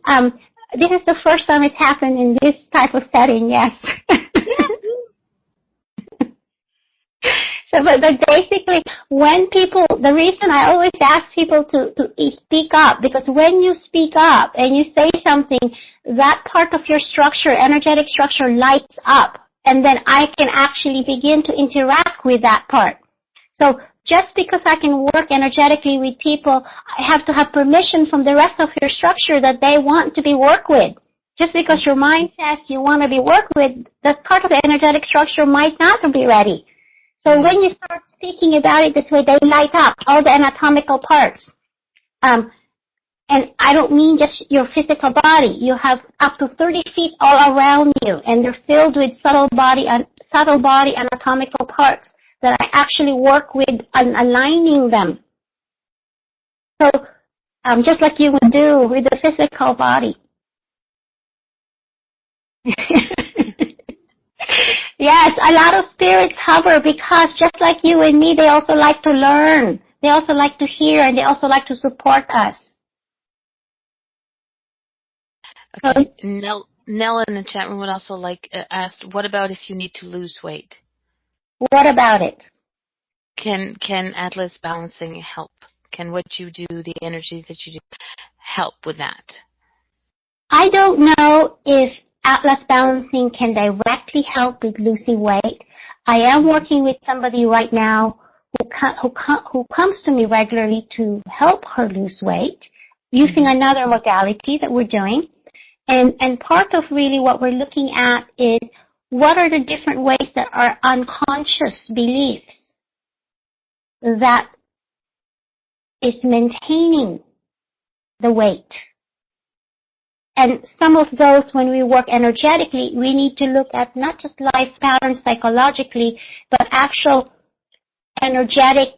this is the first time it's happened in this type of setting, yes. So, but basically, when people, the reason I always ask people to speak up, because when you speak up and you say something, that part of your structure, energetic structure, lights up, and then I can actually begin to interact with that part. So, just because I can work energetically with people, I have to have permission from the rest of your structure that they want to be worked with. Just because your mind says you want to be worked with, the part of the energetic structure might not be ready. So when you start speaking about it this way, they light up, all the anatomical parts. And I don't mean just your physical body. You have up to 30 feet all around you, and they're filled with subtle body anatomical parts that I actually work with on aligning them. So, just like you would do with the physical body. Yes, a lot of spirits hover because just like you and me, they also like to learn. They also like to hear, and they also like to support us. Okay. Nell in the chat room would also asked, what about if you need to lose weight? What about it? Can Atlas balancing help? Can what you do, the energy that you do, help with that? I don't know if Atlas balancing can directly help with losing weight. I am working with somebody right now who comes to me regularly to help her lose weight using another modality that we're doing. And part of really what we're looking at is what are the different ways that our unconscious beliefs that is maintaining the weight. And some of those, when we work energetically, we need to look at not just life patterns psychologically, but actual energetic.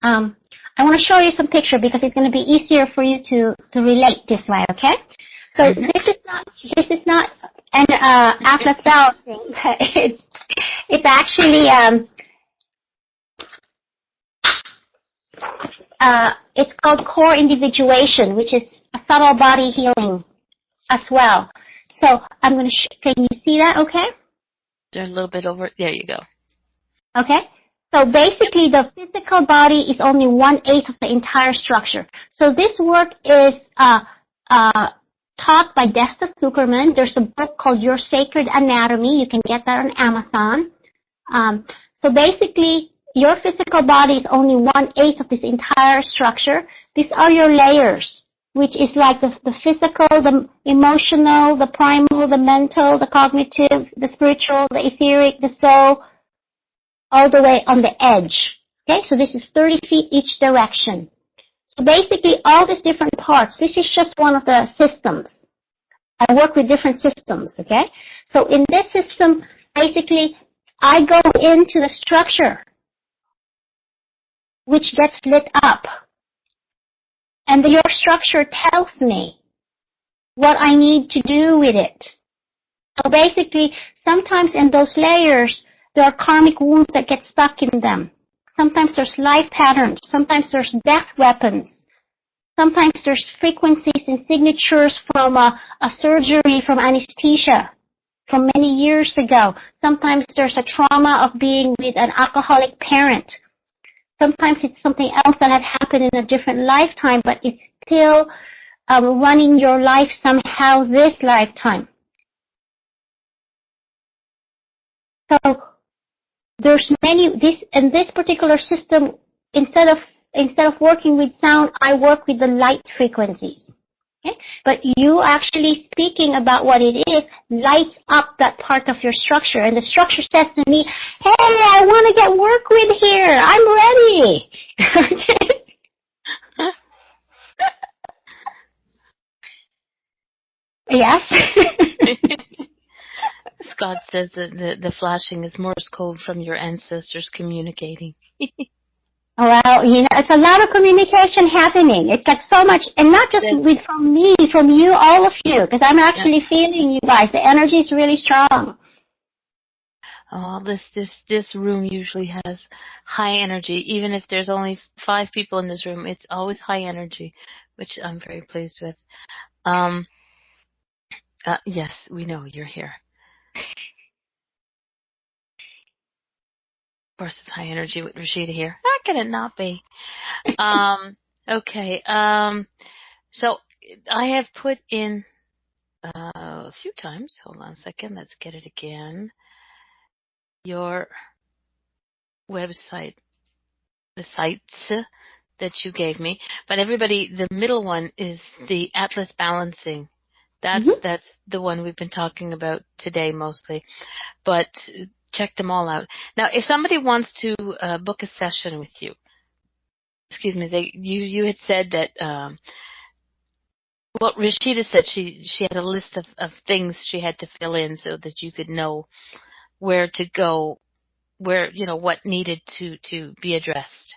I want to show you some picture because it's going to be easier for you to relate this way, okay? So this is not an Atlas balancing, but it's actually it's called core individuation, which is a subtle body healing as well. So I'm going to can you see that okay? They're a little bit over. There you go. Okay. So basically the physical body is only 1/8 of the entire structure. So this work is taught by Desta Superman. There's a book called Your Sacred Anatomy. You can get that on Amazon. So basically, your physical body is only 1/8 of this entire structure. These are your layers, which is like the physical, the emotional, the primal, the mental, the cognitive, the spiritual, the etheric, the soul, all the way on the edge. Okay, so this is 30 feet each direction. So basically, all these different parts, this is just one of the systems. I work with different systems, okay? So in this system, basically, I go into the structure, which gets lit up. And your structure tells me what I need to do with it. So basically, sometimes in those layers, there are karmic wounds that get stuck in them. Sometimes there's life patterns. Sometimes there's death weapons. Sometimes there's frequencies and signatures from a surgery, from anesthesia, from many years ago. Sometimes there's a trauma of being with an alcoholic parent. Sometimes it's something else that had happened in a different lifetime, but it's still running your life somehow this lifetime. So there's in this particular system, instead of working with sound, I work with the light frequencies. Okay? But you actually speaking about what it is lights up that part of your structure, and the structure says to me, hey, I want to get work with here. I'm ready. Yes? Scott says that the flashing is Morse code from your ancestors communicating. Well, it's a lot of communication happening. It's like so much, and not just from me, from you, all of you, because I'm actually feeling you guys. The energy is really strong. Oh, this room usually has high energy. Even if there's only 5 people in this room, it's always high energy, which I'm very pleased with. Yes, we know you're here. Of course, it's high energy with Rashida here. How can it not be? Okay. So I have put in a few times. Hold on a second. Let's get it again. Your website, the sites that you gave me. But everybody, the middle one is the Atlas Balancing. That's the one we've been talking about today mostly. But check them all out. Now, if somebody wants to book a session with you, excuse me, you had said that, well, Rashida said she had a list of things she had to fill in so that you could know where to go, where, what needed to be addressed.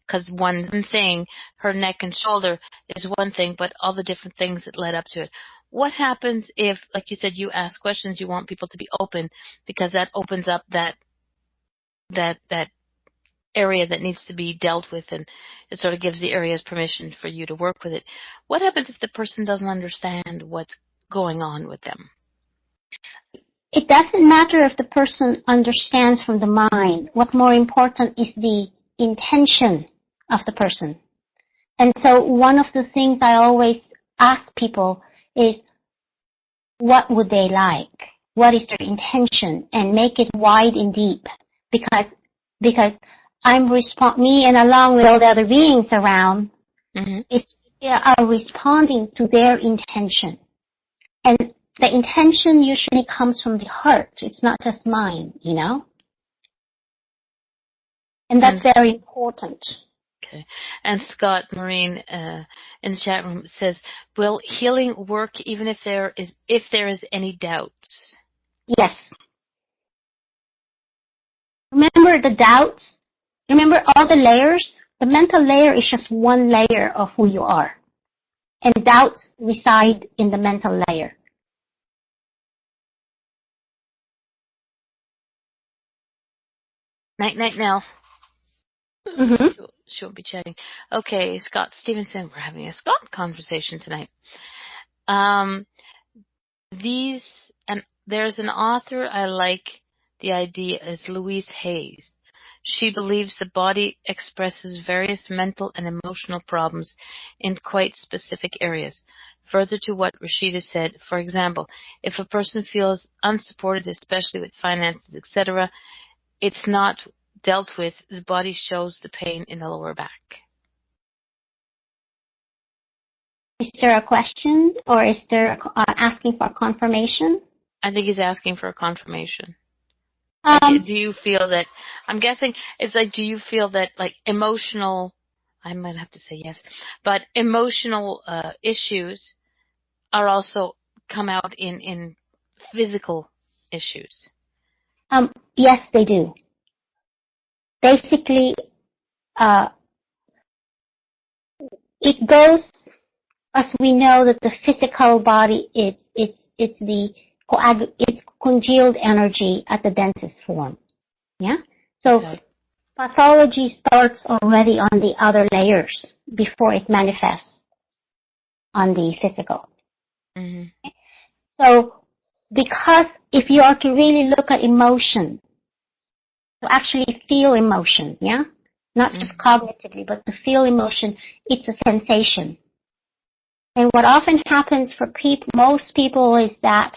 Because one thing, her neck and shoulder is one thing, but all the different things that led up to it. what happens if, like you said, you ask questions, you want people to be open because that opens up that area that needs to be dealt with, and it sort of gives the areas permission for you to work with it. What happens if the person doesn't understand what's going on with them? It doesn't matter if the person understands from the mind. What's more important is the intention of the person. And so one of the things I always ask people is, what would they like? What is their intention? And make it wide and deep, because me and along with all the other beings around, are responding to their intention. And the intention usually comes from the heart. It's not just mine, you know? And that's very important. Okay. And Scott Marine in the chat room says, will healing work even if there is any doubts? Yes. Remember the doubts? Remember all the layers? The mental layer is just one layer of who you are. And doubts reside in the mental layer. Night, Nell. Mm-hmm. She won't be chatting. Okay, Scott Stevenson, we're having a Scott conversation tonight. And there's an author I like the idea is Louise Hayes. She believes the body expresses various mental and emotional problems in quite specific areas. Further to what Rashida said, for example, if a person feels unsupported, especially with finances, etc., it's not dealt with, the body shows the pain in the lower back. Is there a question, or is there asking for confirmation? I think he's asking for a confirmation. Do you feel that, I'm guessing, it's like, do you feel that, like, emotional, I might have to say yes, but emotional issues are also come out in physical issues? Yes, they do. Basically, it goes, as we know, that the physical body it's congealed energy at the densest form. Yeah? So okay. Pathology starts already on the other layers before it manifests on the physical. Mm-hmm. So, because if you are to really look at emotion, to actually feel emotion, yeah? Not just cognitively, but to feel emotion, it's a sensation. And what often happens for most people is that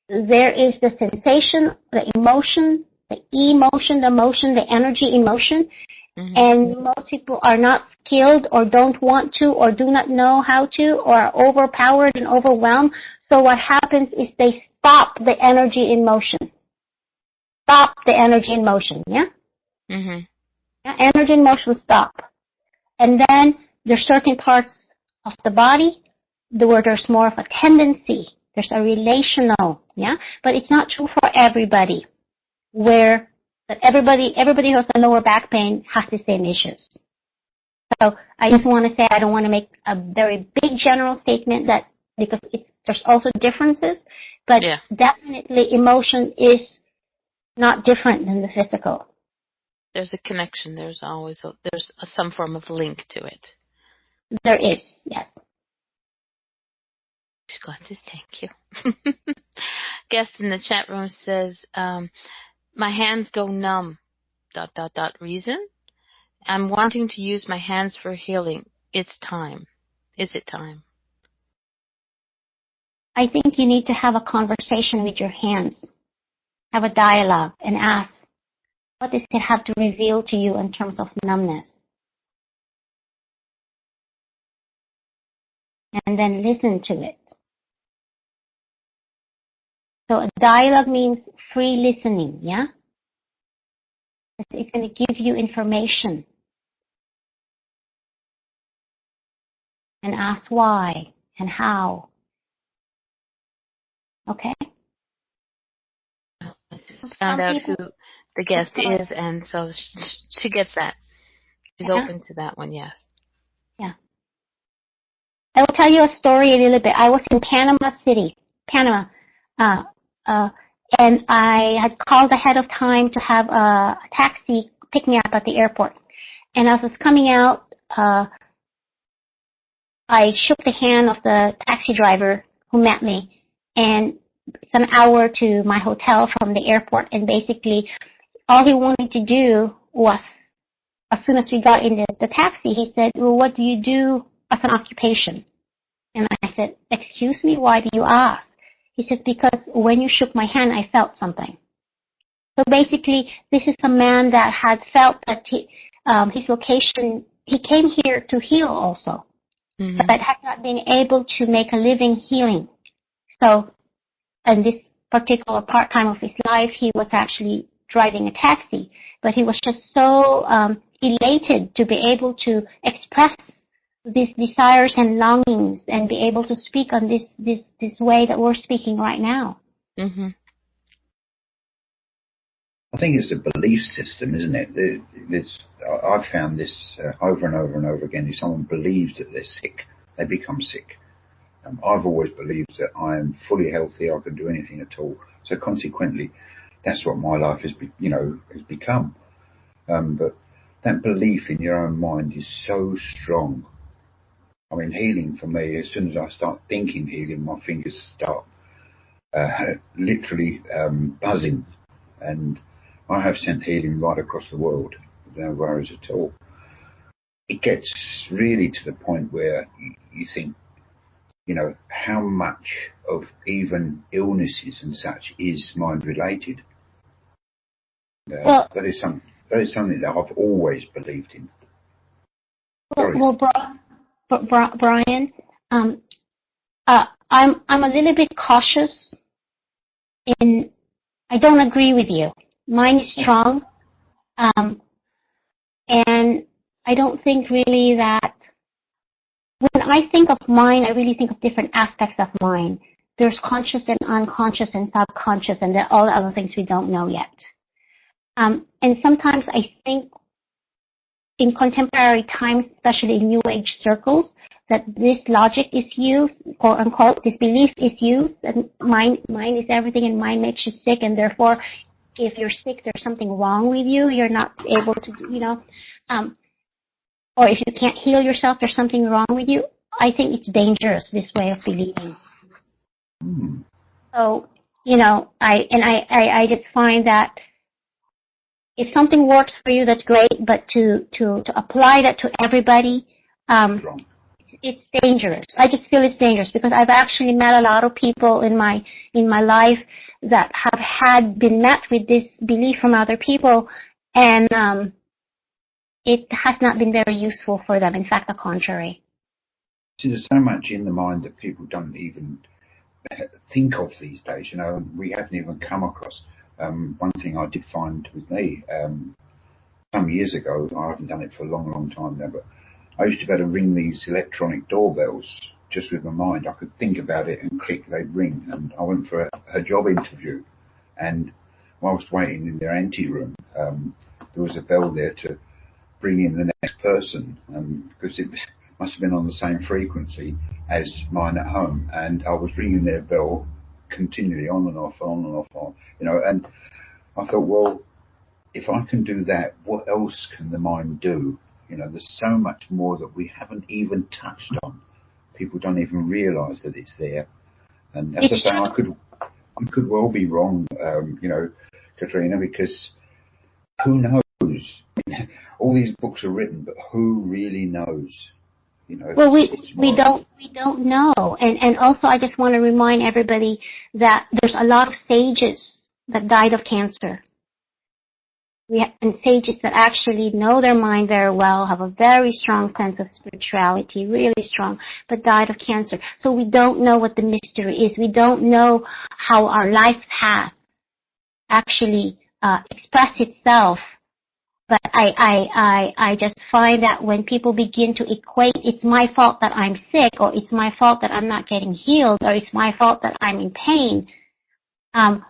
there is the sensation, the emotion, the energy in motion, and most people are not skilled or don't want to or do not know how to or are overpowered and overwhelmed. So what happens is they stop the energy in motion. Stop the energy in motion, yeah? Mm-hmm. Yeah, energy in motion stop. And then there's certain parts of the body where there's more of a tendency. There's a relational, yeah? But it's not true for everybody, where that everybody who has a lower back pain has the same issues. So I just want to say, I don't want to make a very big general statement that, because there's also differences, but definitely emotion is not different than the physical. There's a connection. There's always some form of link to it. There is, yes. Scott says thank you. Guest in the chat room says, my hands go numb, ... Reason? I'm wanting to use my hands for healing. It's time. Is it time? I think you need to have a conversation with your hands. Have a dialogue and ask, what does it have to reveal to you in terms of numbness? And then listen to it. So a dialogue means free listening, yeah? It's going to give you information. And ask why and how. Okay? I just found out who the guest is, and so she gets that. She's open to that one, yes. Yeah. I will tell you a story a little bit. I was in Panama City, Panama, and I had called ahead of time to have a taxi pick me up at the airport. And as I was coming out, I shook the hand of the taxi driver who met me, and it's an hour to my hotel from the airport, and basically all he wanted to do was, as soon as we got in the taxi, he said, well, what do you do as an occupation? And I said, excuse me, why do you ask? He says, because when you shook my hand, I felt something. So basically, this is a man that had felt that his vocation, he came here to heal also, but had not been able to make a living healing. So, in this particular part-time of his life, he was actually driving a taxi, but he was just so elated to be able to express these desires and longings and be able to speak on this way that we're speaking right now. Mm-hmm. I think it's a belief system, isn't it? I've found this over and over and over again. If someone believes that they're sick, they become sick. I've always believed that I am fully healthy. I can do anything at all. So consequently, that's what my life has become. But that belief in your own mind is so strong. I mean, healing for me, as soon as I start thinking healing, my fingers start literally buzzing. And I have sent healing right across the world, no worries at all. It gets really to the point where you think, how much of even illnesses and such is mind-related. That is something that I've always believed in. Well, Brian, I'm a little bit cautious in. I don't agree with you. Mine is strong, and I don't think really that. When I think of mind, I really think of different aspects of mind. There's conscious and unconscious and subconscious, and there are all the other things we don't know yet. And sometimes I think in contemporary times, especially in New Age circles, that this logic is used, quote unquote, this belief is used, and mind is everything, and mind makes you sick, and therefore, if you're sick, there's something wrong with you. You're not able to, or if you can't heal yourself, there's something wrong with you. I think it's dangerous, this way of believing. So, I just find that if something works for you, that's great, but to apply that to everybody, it's dangerous. I just feel it's dangerous because I've actually met a lot of people in my life that have been met with this belief from other people, and it has not been very useful for them. In fact, the contrary. See, there's so much in the mind that people don't even think of these days. We haven't even come across. One thing I did find with me some years ago, I haven't done it for a long, long time now, but I used to be able to ring these electronic doorbells just with my mind. I could think about it and click, they'd ring. And I went for a job interview, and whilst waiting in their anteroom, there was a bell there to bring in the next person, because it must have been on the same frequency as mine at home, and I was ringing their bell continually on and off, and I thought, well, if I can do that, what else can the mind do? There's so much more that we haven't even touched on. People don't even realise that it's there. And as I say, I could well be wrong, Kathrina, because who knows? All these books are written, but who really knows? Well, we don't know, and also I just want to remind everybody that there's a lot of sages that died of cancer. And sages that actually know their mind very well, have a very strong sense of spirituality, really strong, but died of cancer. So we don't know what the mystery is. We don't know how our life path actually express itself. But I just find that when people begin to equate, it's my fault that I'm sick, or it's my fault that I'm not getting healed, or it's my fault that I'm in pain, and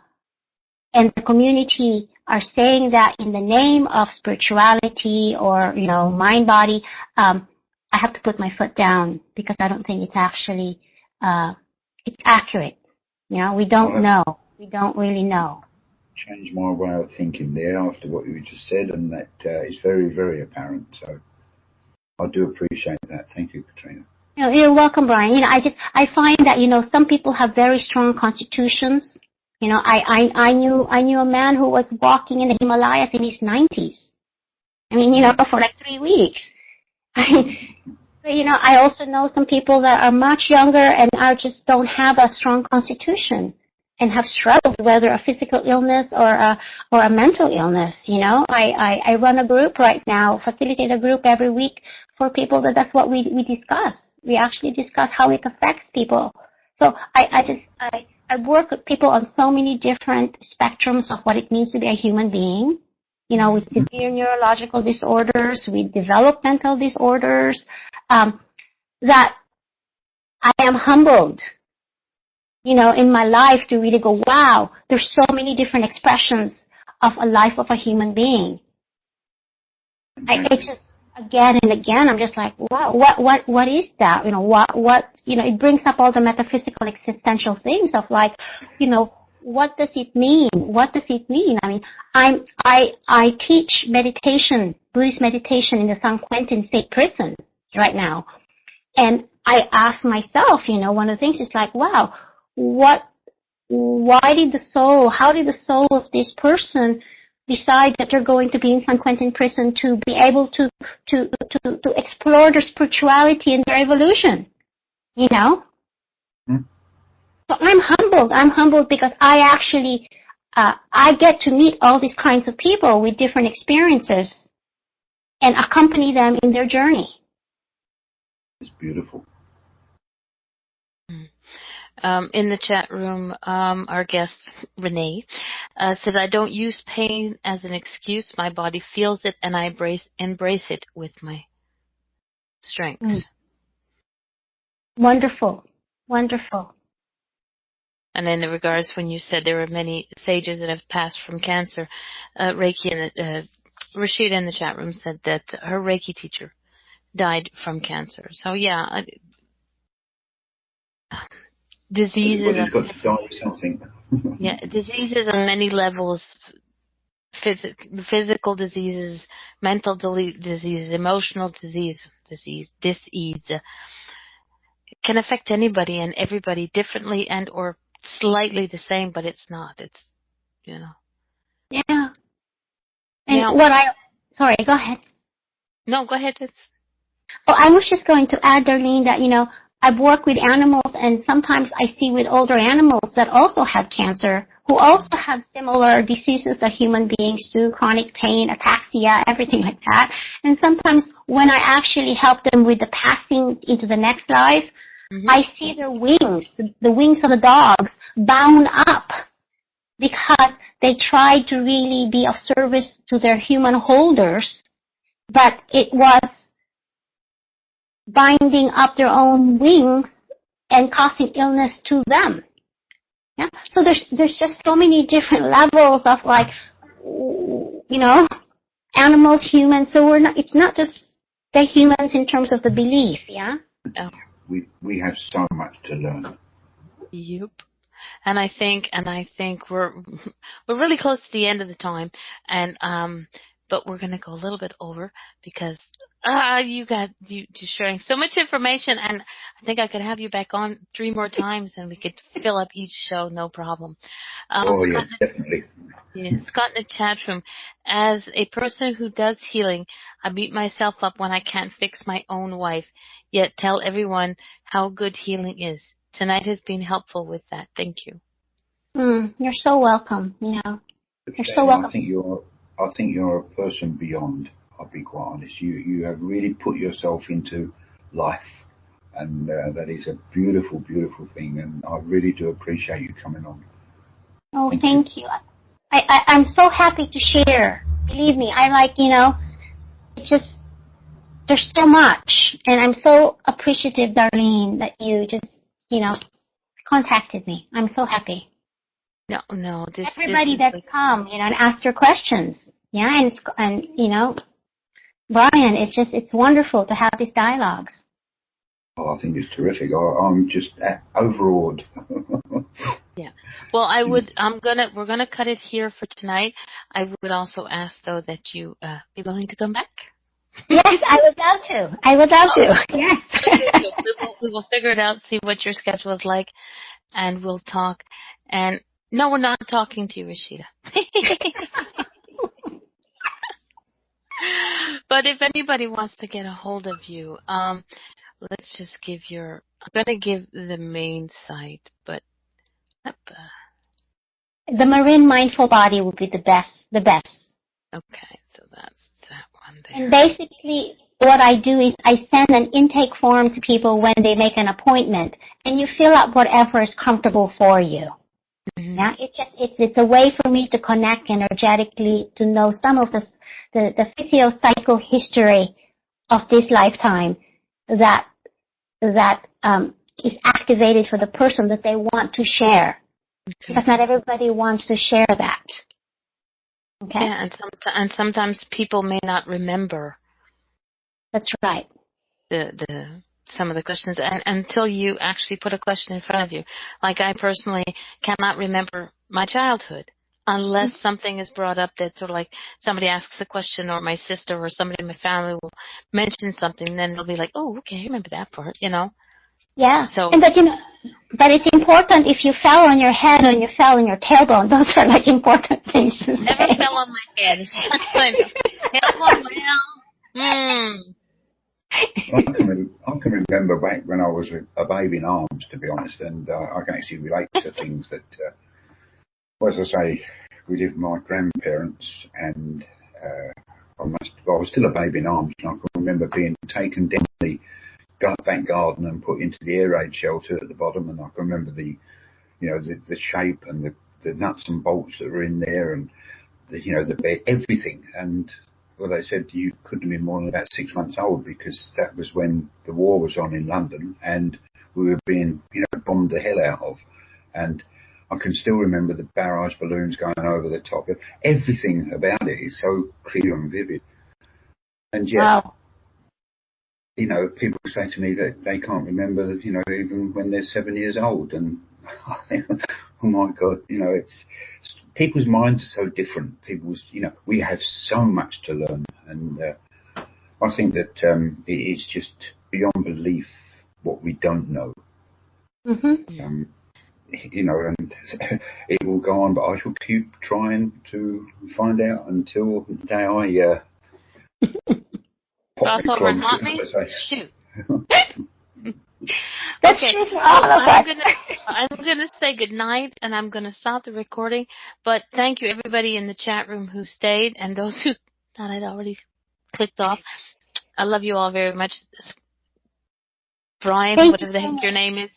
the community are saying that in the name of spirituality or, mind body, I I have to put my foot down because I don't think it's actually, it's accurate. You know, we don't know. We don't really know. Change my way of thinking there after what you just said, and that is very, very apparent. So I do appreciate that. Thank you, Kathrina. You're welcome, Brian. I find that, some people have very strong constitutions. I knew a man who was walking in the Himalayas in his 90s. For like 3 weeks. I also know some people that are much younger and just don't have a strong constitution and have struggled, whether a physical illness or a mental illness. I run a group right now, facilitate a group every week for people that's what we discuss. We actually discuss how it affects people. So I work with people on so many different spectrums of what it means to be a human being. With severe neurological disorders, with developmental disorders, that I am humbled, in my life to really go, wow, there's so many different expressions of a life of a human being. It's just, again and again, I'm just like, wow, what is that? It brings up all the metaphysical existential things of like, what does it mean? What does it mean? I teach meditation, Buddhist meditation in the San Quentin State Prison right now. And I ask myself, one of the things is like, wow, how did the soul of this person decide that they're going to be in San Quentin prison to be able to explore their spirituality and their evolution, So I'm humbled because I actually, I get to meet all these kinds of people with different experiences and accompany them in their journey. It's beautiful. In the chat room, our guest, Renee, says, I don't use pain as an excuse. My body feels it and I embrace it with my strength. Wonderful. Wonderful. And in regards when you said there were many sages that have passed from cancer, Reiki and Rashida in the chat room said that her Reiki teacher died from cancer. So yeah, diseases. Everybody's got to die with something. Yeah, diseases on many levels. Physical diseases, mental diseases, emotional disease can affect anybody and everybody differently and or slightly the same, but it's not. It's, Yeah. And sorry, go ahead. No, go ahead. I was just going to add, Darlene, that, I've worked with animals and sometimes I see with older animals that also have cancer, who also have similar diseases that human beings do, chronic pain, ataxia, everything like that. And sometimes when I actually help them with the passing into the next life, I see their wings, the wings of the dogs, bound up because they tried to really be of service to their human holders, but it was binding up their own wings and causing illness to them. Yeah. So there's just so many different levels of like, animals, humans. So it's not just the humans in terms of the belief. Yeah. Oh. We have so much to learn. Yep. And I think we're really close to the end of the time, and but we're going to go a little bit over because you sharing so much information, and I think I could have you back on 3 more times, and we could fill up each show, no problem. Yes, definitely. Yeah, Scott in the chat room, as a person who does healing, I beat myself up when I can't fix my own wife, yet tell everyone how good healing is. Tonight has been helpful with that. Thank you. You're so welcome. You're so welcome. I think you're a person beyond. I'll be quite honest. You have really put yourself into life, and that is a beautiful, beautiful thing. And I really do appreciate you coming on. Oh, thank you. I'm so happy to share. Believe me, it's just, there's so much. And I'm so appreciative, Darlene, that you just, contacted me. I'm so happy. No. Everybody that's come, and asked your questions. Yeah, and Brian, it's wonderful to have these dialogues. Oh, I think it's terrific. I'm just overawed. Yeah. Well, we're gonna cut it here for tonight. I would also ask though that you be willing to come back. Yes, I would love to. I would love to. Yes. We will figure it out, see what your schedule is like, and we'll talk. And no, we're not talking to you, Rashida. But if anybody wants to get a hold of you, let's just give I'm going to give the main site, but The Marin Mindful Body would be the best. Okay, so that's that one there. And basically, what I do is I send an intake form to people when they make an appointment, and you fill out whatever is comfortable for you. Mm-hmm. Yeah, it's a way for me to connect energetically, to know some of the physio-psycho history of this lifetime that is activated for the person that they want to share. Okay. Because not everybody wants to share that. Okay. Yeah, and sometimes people may not remember. That's right. Some of the questions, and until you actually put a question in front of you. Like I personally cannot remember my childhood unless something is brought up that sort of like somebody asks a question, or my sister or somebody in my family will mention something, then they'll be like, oh, okay, I remember that part, you know. Yeah. So, and but it's important if you fell on your head or you fell on your tailbone. Those are like important things to say. Never fell on my head. I can remember back when I was a baby in arms, to be honest, and I can actually relate to things that, as I say, we lived with my grandparents, and I was still a baby in arms, and I can remember being taken down the back garden and put into the air raid shelter at the bottom, and I can remember the shape and the nuts and bolts that were in there, and the bed, everything. And well, they said you couldn't have been more than about 6 months old, because that was when the war was on in London and we were being, bombed the hell out of. And I can still remember the barrage balloons going over the top. Everything about it is so clear and vivid. And yet, wow. People say to me that they can't remember, even when they're 7 years old. And I think, oh my God, it's people's minds are so different. We have so much to learn, and I think that it is just beyond belief what we don't know. Mm-hmm. And it will go on, but I shall keep trying to find out until the day I pop cross over and haunt me. Shoot. That's okay. true for all of us. I'm gonna say goodnight, and I'm gonna stop the recording. But thank you, everybody in the chat room who stayed, and those who thought I'd already clicked off. I love you all very much. Brian, whatever the heck your name is,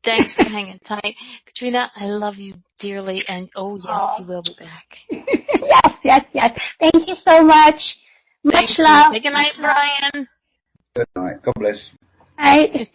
thanks for hanging tight. Kathrina, I love you dearly, and you will be back. Yes. Thank you so much. Much love. Good night, Brian. Good night. God bless. Bye.